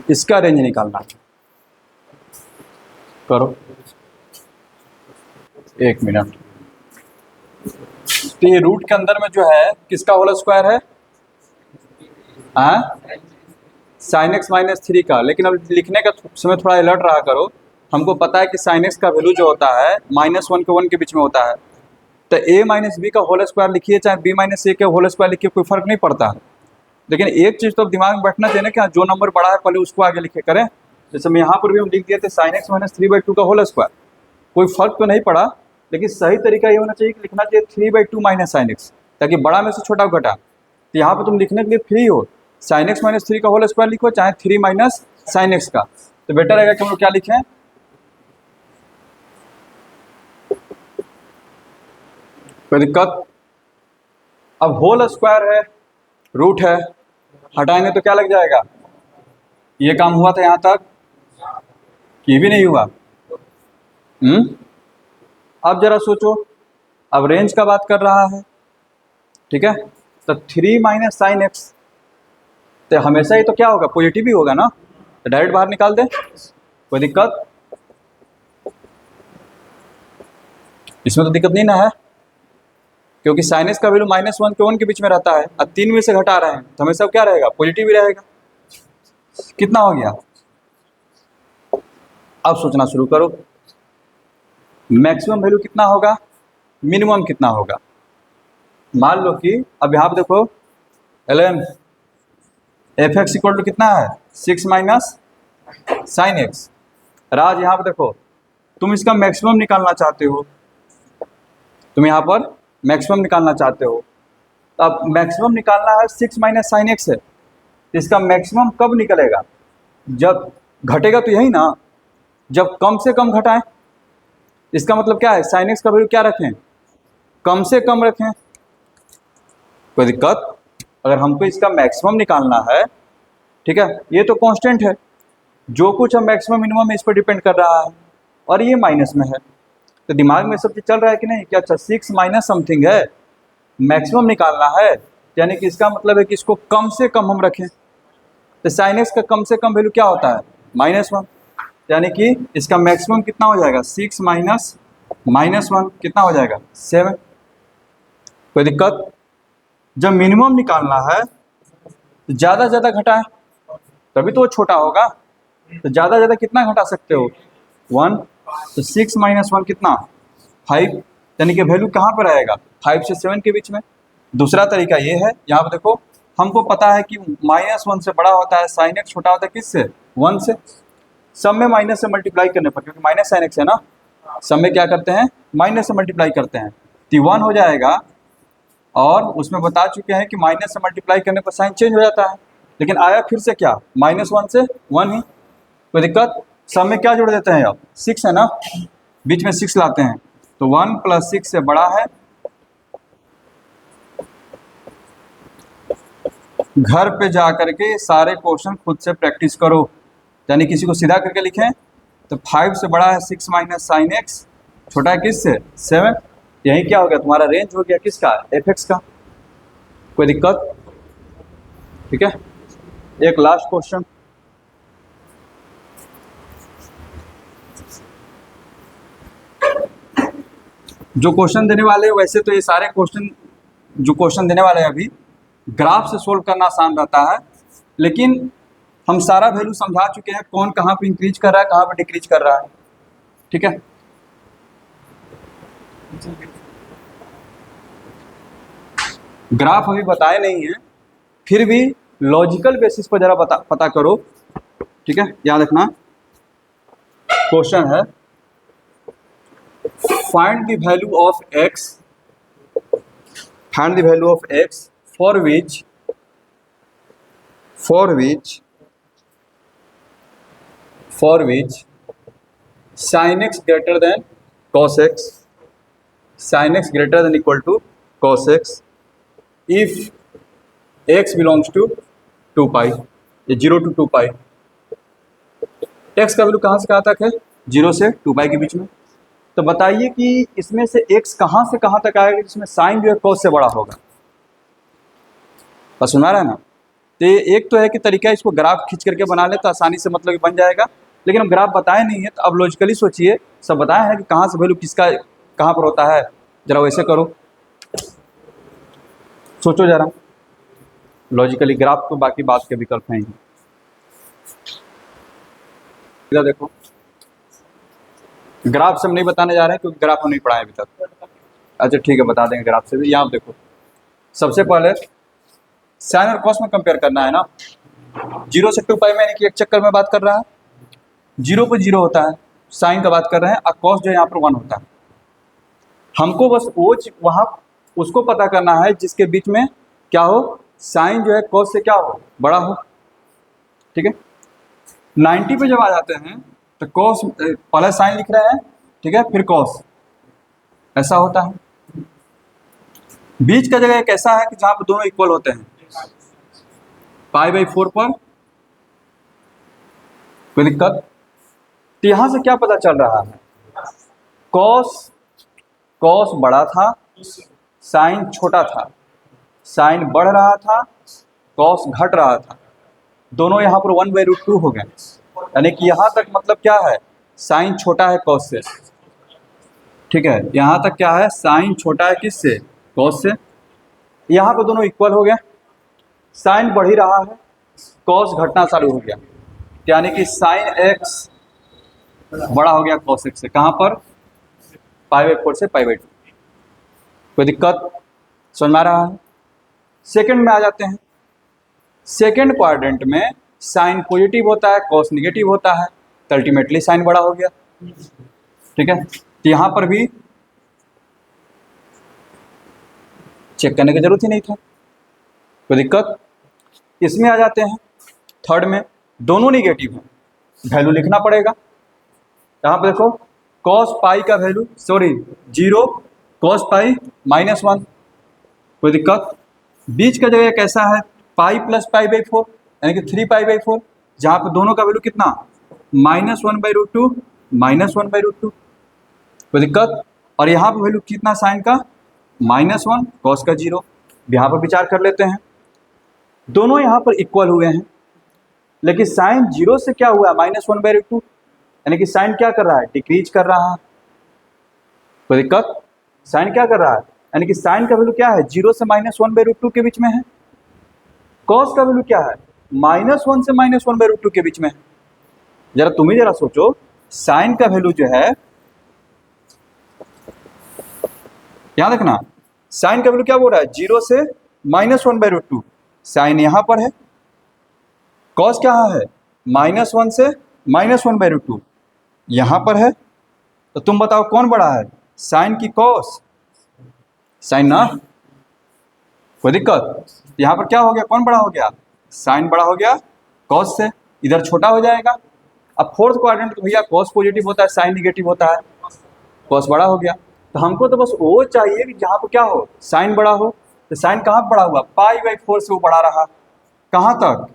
इसका रेंज निकालना। करो 1 मिनट। तो ये रूट के अंदर में जो है किसका होल स्क्वायर है, साइन एक्स माइनस 3 का। लेकिन अब लिखने का समय थोड़ा अलर्ट रहा करो, हमको पता है कि साइन एक्स का वैल्यू जो होता है -1 के 1 के बीच में होता है। तो a माइनस बी का होल स्क्वायर लिखिए चाहे b माइनस ए का होल स्क्वायर लिखिए, कोई फर्क नहीं पड़ता है। लेकिन एक चीज़ तो दिमाग में बैठना चाहिए ना कि जो नंबर बड़ा है पहले उसको आगे लिखे करें। जैसे मैं यहाँ पर भी हम लिख दिए थे साइन एक्स माइनस 3/2 का होल स्क्वायर, कोई फर्क तो नहीं पड़ा, लेकिन सही तरीका ये होना चाहिए कि लिखना चाहिए 3/2 माइनस साइन एक्स, ताकि बड़ा में से छोटा घटा। तो यहाँ पर तुम लिखने के लिए फ्री हो, साइन एक्स माइनस 3 का होल स्क्वायर लिखो चाहे 3 माइनस साइन एक्स का। तो बेटर रहेगा कि हम लोग क्या लिखें, कोई दिक्कत। अब होल स्क्वायर है, रूट है, हटाएंगे तो क्या लग जाएगा, ये काम हुआ था यहाँ तक, ये भी नहीं हुआ। अब जरा सोचो, अब रेंज का बात कर रहा है, ठीक है। तो 3 माइनस साइन एक्स तो हमेशा ही तो क्या होगा, पॉजिटिव ही होगा ना, तो डायरेक्ट बाहर निकाल दे, कोई दिक्कत इसमें तो दिक्कत नहीं ना है, क्योंकि साइन एक्स का वैल्यू -1 के 1 के बीच में रहता है। अब 3 में से घटा रहे हैं तो हमेशा क्या रहेगा, पॉजिटिव ही रहेगा। कितना हो गया, अब सोचना शुरू करो, मैक्सिमम वैल्यू कितना होगा, मिनिमम कितना होगा। मान लो कि अब यहाँ पे देखो ln f x equal to कितना है, 6 माइनस साइन एक्स। राज यहाँ पे देखो, तुम इसका मैक्सिमम निकालना चाहते हो, तुम यहाँ पर मैक्सिमम निकालना चाहते हो। तो अब मैक्सिमम निकालना है 6 माइनस साइन एक्स है, तो इसका मैक्सिमम कब निकलेगा, जब घटेगा तो यही ना, जब कम से कम घटाएं। इसका मतलब क्या है, साइन एक्स का वैल्यू क्या रखें, कम से कम रखें, कोई दिक्कत। अगर हमको इसका मैक्सिमम निकालना है, ठीक है, ये तो कांस्टेंट है, जो कुछ हम मैक्सिमम मिनिमम इस पर डिपेंड कर रहा है, और ये माइनस में है। तो दिमाग में सब चीज चल रहा है कि नहीं, क्या अच्छा 6 माइनस समथिंग है, मैक्सिमम निकालना है, यानी कि इसका मतलब है कि इसको कम से कम हम रखें। तो साइन एक्स का कम से कम वैल्यू क्या होता है, -1, यानी कि इसका मैक्सिमम कितना हो जाएगा, 6 माइनस -1 कितना हो जाएगा, 7। कोई दिक्कत। जब मिनिमम निकालना है तो ज़्यादा ज़्यादा घटाएं, तभी तो वो छोटा होगा। तो ज़्यादा ज़्यादा कितना घटा सकते हो, 1। तो 6 माइनस 1 कितना, 5, यानी कि वैल्यू कहाँ पर आएगा, 5 से 7 के बीच में। दूसरा तरीका ये है, यहाँ पर देखो हमको पता है कि -1 से बड़ा होता है साइन एक्स, छोटा होता है किससे, 1 से। सब में माइनस से मल्टीप्लाई करने पर, क्योंकि माइनस साइन एक्स है ना, सब में क्या करते हैं, माइनस से मल्टीप्लाई करते हैं, तो 1 हो जाएगा। और उसमें बता चुके हैं कि माइनस से मल्टीप्लाई करने पर साइन चेंज हो जाता है, लेकिन आया फिर से क्या, -1 से 1 ही। कोई दिक्कत। सब में क्या जोड़ देते हैं, अब 6 है ना, बीच में 6 लाते हैं, तो 1 + 6 से बड़ा है। घर पे जा करके सारे क्वेश्चन खुद से प्रैक्टिस करो, यानी किसी को सीधा करके लिखें तो 5 से बड़ा है 6 माइनस साइन एक्स, छोटा है किससे, 7। यही क्या हो गया, तुम्हारा रेंज हो गया किसका, एफ एक्स का। कोई दिक्कत, ठीक है। एक लास्ट क्वेश्चन, जो क्वेश्चन देने वाले हैं, वैसे तो ये सारे क्वेश्चन जो क्वेश्चन देने वाले हैं अभी ग्राफ से सोल्व करना आसान रहता है, लेकिन हम सारा वैल्यू समझा चुके हैं, कौन कहाँ पे इंक्रीज कर रहा है, कहाँ पे डिक्रीज कर रहा है, ठीक है। ग्राफ अभी बताए नहीं है, फिर भी लॉजिकल बेसिस पर जरा पता करो ठीक है, याद रखना क्वेश्चन है find the value of x, find the value of x for which sin x greater than cos x, sin x greater than equal to cos x if x belongs to 2 pi, ये 0 to 2 pi। x का value कहाँ से कहाँ तक है? 0 से 2 pi के बीच में। तो बताइए कि इसमें से x कहाँ से कहाँ तक आएगा जिसमें साइन जो है cos से बड़ा होगा? बस सुना रहा है ना? तो एक तो है कि तरीका इसको ग्राफ खींच करके बना ले तो आसानी से मतलब बन जाएगा, लेकिन हम ग्राफ बताए नहीं है तो अब लॉजिकली सोचिए, सब बताया है कि कहाँ से वैल्यू किसका कहाँ पर होता है, जरा वैसे करो, सोचो जरा लॉजिकली ग्राफ, तो बाकी बात के विकल्प हैं ही। इधर देखो, ग्राफ से हम नहीं बताने जा रहे हैं क्योंकि ग्राफ हम नहीं पढ़ाए अभी तक। अच्छा ठीक है, बता देंगे ग्राफ से भी। यहाँ देखो, सबसे पहले साइन और कॉस में कंपेयर करना है ना। 0 से 2 पाई में यानी कि एक चक्कर में बात कर रहा है, 0 पर 0 होता है, साइन का बात कर रहे हैं, और कॉस जो है यहाँ पर 1 होता है। हमको बस वो वहाँ उसको पता करना है जिसके बीच में क्या हो, साइन जो है कॉस से क्या हो, बड़ा हो। ठीक है, 90 पे जब आ जाते हैं तो कॉस पहले साइन लिख रहे हैं, ठीक है, फिर कॉस, ऐसा होता है। बीच का जगह एक ऐसा है कि जहाँ पर दोनों इक्वल होते हैं, π/4 पर कोई दिक्कत। तो यहां से क्या पता चल रहा है, कॉस बड़ा था, साइन छोटा था, साइन बढ़ रहा था, कॉस घट रहा था, दोनों यहाँ पर 1/√2 हो गए। यानी कि यहाँ तक मतलब क्या है, साइन छोटा है कॉस से। ठीक है, यहाँ तक क्या है, साइन छोटा है किससे, कॉस से। यहाँ पर दोनों इक्वल हो गए, साइन बढ़ ही रहा है, कॉस घटना चालू हो गया, यानी कि साइन एक्स बड़ा हो गया कॉस एक्स से। कहाँ पर, π/4 से π/2। कोई दिक्कत समझ में आ रहा है? सेकंड में आ जाते हैं। सेकंड क्वाड्रेंट में साइन पॉजिटिव होता है, कॉस निगेटिव होता है, तो अल्टीमेटली साइन बड़ा हो गया। ठीक है, तो यहाँ पर भी चेक करने की जरूरत ही नहीं था, कोई दिक्कत। इसमें आ जाते हैं थर्ड में, दोनों निगेटिव हैं, वैल्यू लिखना पड़ेगा। यहाँ पर देखो, कॉस पाई का वैल्यू 0, कॉस पाई -1, कोई दिक्कत। बीच का जगह कैसा है, पाई प्लस π/4 यानी कि 3π/4, जहाँ पर दोनों का वैल्यू कितना, -1/√2, -1/√2, कोई दिक्कत। और यहाँ पर वैल्यू कितना साइन का, -1, कॉस का 0। यहाँ पर विचार कर लेते हैं, दोनों यहाँ पर इक्वल हुए हैं, लेकिन साइन 0 से क्या हुआ, -1/√2, यानी कि साइन क्या कर रहा है, डिक्रीज कर रहा है, कोई दिक्कत। साइन क्या कर रहा है, यानी कि साइन का वैल्यू क्या है, 0 से -1/√2 के बीच में है। कॉस का वैल्यू क्या है, -1 से -1/√2 के बीच में है। जरा तुम ही जरा सोचो, साइन का वैल्यू जो है, यहां देखना, साइन का वैल्यू क्या बोल रहा है, 0 से -1/√2, साइन यहां पर है, कॉस क्या है, -1 से -1/√2 यहां पर है। तो तुम बताओ कौन बड़ा है, साइन की कॉस, साइन ना, कोई दिक्कत। यहाँ पर क्या हो गया, कौन बड़ा हो गया, साइन बड़ा हो गया कॉस से, इधर छोटा हो जाएगा। अब फोर्थ क्वाड्रेंट तो भैया कॉस पॉजिटिव होता है, साइन निगेटिव होता है, कॉस बड़ा हो गया। तो हमको तो बस वो चाहिए कि जहाँ पर क्या हो, साइन बड़ा हो। तो साइन कहाँ बड़ा हुआ, π/4 से वो बड़ा रहा, कहाँ तक,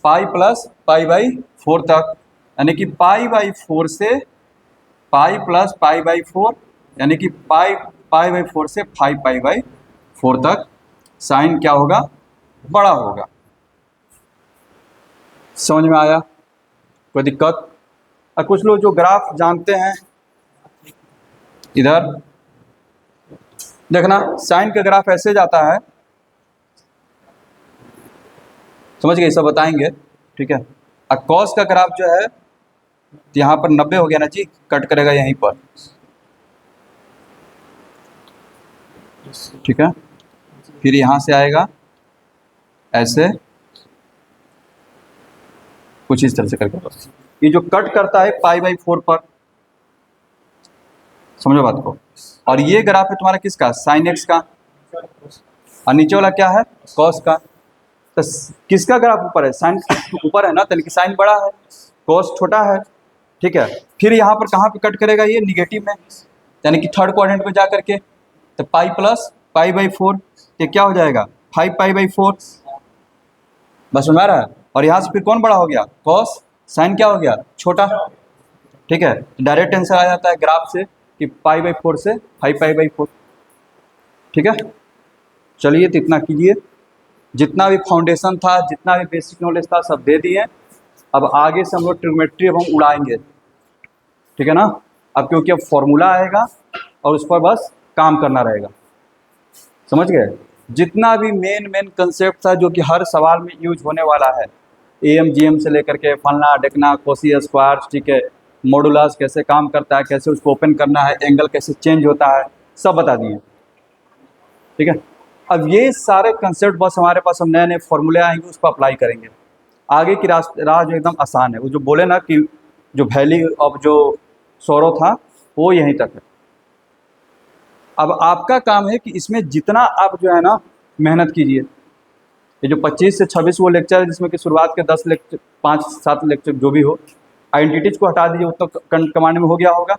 पाई प्लस π/4 तक, यानी कि π/4 से पाई प्लस π/4, यानी कि π/4 से 5π/4 तक साइन क्या होगा, बड़ा होगा। समझ में आया, कोई दिक्कत। और कुछ लोग जो ग्राफ जानते हैं, इधर देखना, साइन का ग्राफ ऐसे जाता है, समझ गए, सब बताएंगे, ठीक है। और कॉस का ग्राफ जो है, यहाँ पर 90 हो गया ना जी, कट करेगा यहीं पर, ठीक है। फिर यहाँ से आएगा ऐसे, कुछ इस तरह से करके बस। ये जो कट करता है π/4 पर, समझो बात को। और ये ग्राफ है तुम्हारा किसका, sin x का, और नीचे वाला क्या है, cos का। तो किसका ग्राफ ऊपर है, साइन ऊपर है ना, तो साइन बड़ा है, cos छोटा है, ठीक है। फिर यहाँ पर कहाँ पे कट करेगा, ये निगेटिव में, यानी कि थर्ड क्वाड्रेंट में जा करके, तो पाई प्लस π/4, ये क्या हो जाएगा 5π/4, बस समझ आ रहा है। और यहाँ से फिर कौन बड़ा हो गया, cos, साइन क्या हो गया, छोटा, ठीक है। डायरेक्ट आंसर आ जाता है ग्राफ से कि π/4 से 5π/4, ठीक है। चलिए तो इतना कीजिए, जितना भी फाउंडेशन था, जितना भी बेसिक नॉलेज था, सब दे दिए। अब आगे से हम लोग ट्रिग्नोमेट्री अब हम उड़ाएंगे, ठीक है ना। अब क्योंकि अब फॉर्मूला आएगा और उस पर बस काम करना रहेगा, समझ गए। जितना भी मेन कंसेप्ट था जो कि हर सवाल में यूज होने वाला है, AMGM से लेकर के फलना ढेकना, कोसी स्क्वायर, ठीक है, मॉडुलस कैसे काम करता है, कैसे उसको ओपन करना है, एंगल कैसे चेंज होता है, सब बता दिए, ठीक है। अब ये सारे कंसेप्ट बस हमारे पास, हम नए नए फॉर्मूले आएंगे उस पर अप्लाई करेंगे। आगे की राह जो एकदम आसान है, वो जो बोले ना कि जो वैल्यू ऑफ जो सौरव था वो यहीं तक है। अब आपका काम है कि इसमें जितना आप जो है ना मेहनत कीजिए। ये जो 25 से 26 वो लेक्चर है, जिसमें कि शुरुआत के 10 लेक्चर, 5-7 लेक्चर जो भी हो, आइडेंटिटीज को हटा दीजिए, वो तो कमांड में हो गया होगा।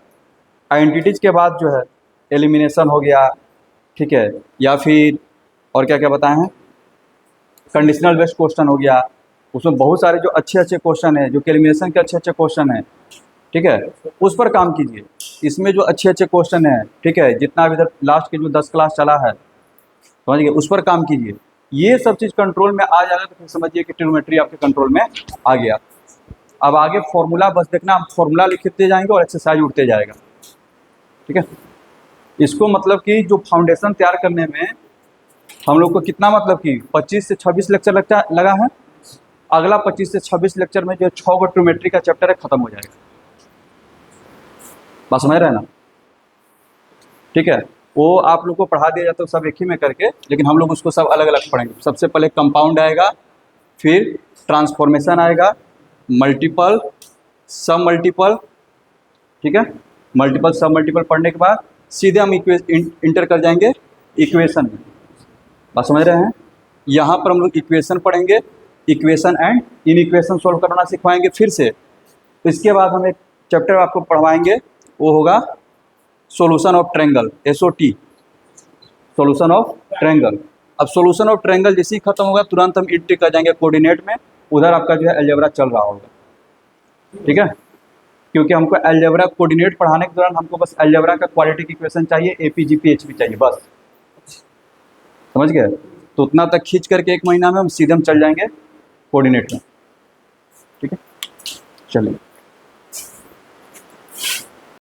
आइडेंटिटीज के बाद जो है एलिमिनेशन हो गया, ठीक है, या फिर और क्या क्या बताए हैं, कंडीशनल बेस्ड क्वेश्चन हो गया। उसमें बहुत सारे जो अच्छे अच्छे क्वेश्चन हैं, जो कि एलिमिनेशन के अच्छे अच्छे क्वेश्चन हैं, ठीक है, उस पर काम कीजिए। इसमें जो अच्छे अच्छे क्वेश्चन हैं, ठीक है, जितना भी इधर लास्ट के जो 10 क्लास चला है, समझिए, उस पर काम कीजिए। ये सब चीज़ कंट्रोल में आ जाएगा तो फिर समझिए कि ट्रिग्नोमेट्री आपके कंट्रोल में आ गया। अब आगे फॉर्मूला बस देखना, आप फॉर्मूला लिखते जाएंगे और एक्सरसाइज उठते जाएगा, ठीक है। इसको मतलब कि जो फाउंडेशन तैयार करने में हम लोग को कितना मतलब कि 25 से 26 लेक्चर लगा है। अगला 25 से 26 लेक्चर में जो 6 गो ट्रिग्नोमेट्री का चैप्टर है खत्म हो जाएगा, बात समझ रहे हैं ना, ठीक है। वो आप लोग को पढ़ा दिया जाता है सब एक ही में करके, लेकिन हम लोग उसको सब अलग अलग पढ़ेंगे। सबसे पहले कंपाउंड आएगा, फिर ट्रांसफॉर्मेशन आएगा, मल्टीपल, सब मल्टीपल, ठीक है। मल्टीपल सब मल्टीपल पढ़ने के बाद सीधे हम इंटर कर जाएंगे इक्वेशन में, बात समझ रहे हैं। यहाँ पर हम लोग इक्वेशन पढ़ेंगे, equation and in equation solve करना सिखवाएंगे फिर से। इसके बाद हम एक चैप्टर आपको पढ़वाएंगे, वो होगा solution of triangle, SOT, solution of triangle. अब सॉल्यूशन ऑफ ट्रायंगल जैसे ही खत्म होगा तुरंत हम इंटर कर जाएंगे कोऑर्डिनेट में, उधर आपका जो है अलजेब्रा चल रहा होगा, ठीक है। क्योंकि हमको अलजेब्रा कोऑर्डिनेट पढ़ाने के दौरान हमको बस अलजेब्रा का क्वाड्रेटिक इक्वेशन चाहिए, APGPHP चाहिए, बस समझ गए। तो उतना तक खींच करके 1 महीना में हम सीधे चल जाएंगे कोऑर्डिनेट में, ठीक है। चलिए।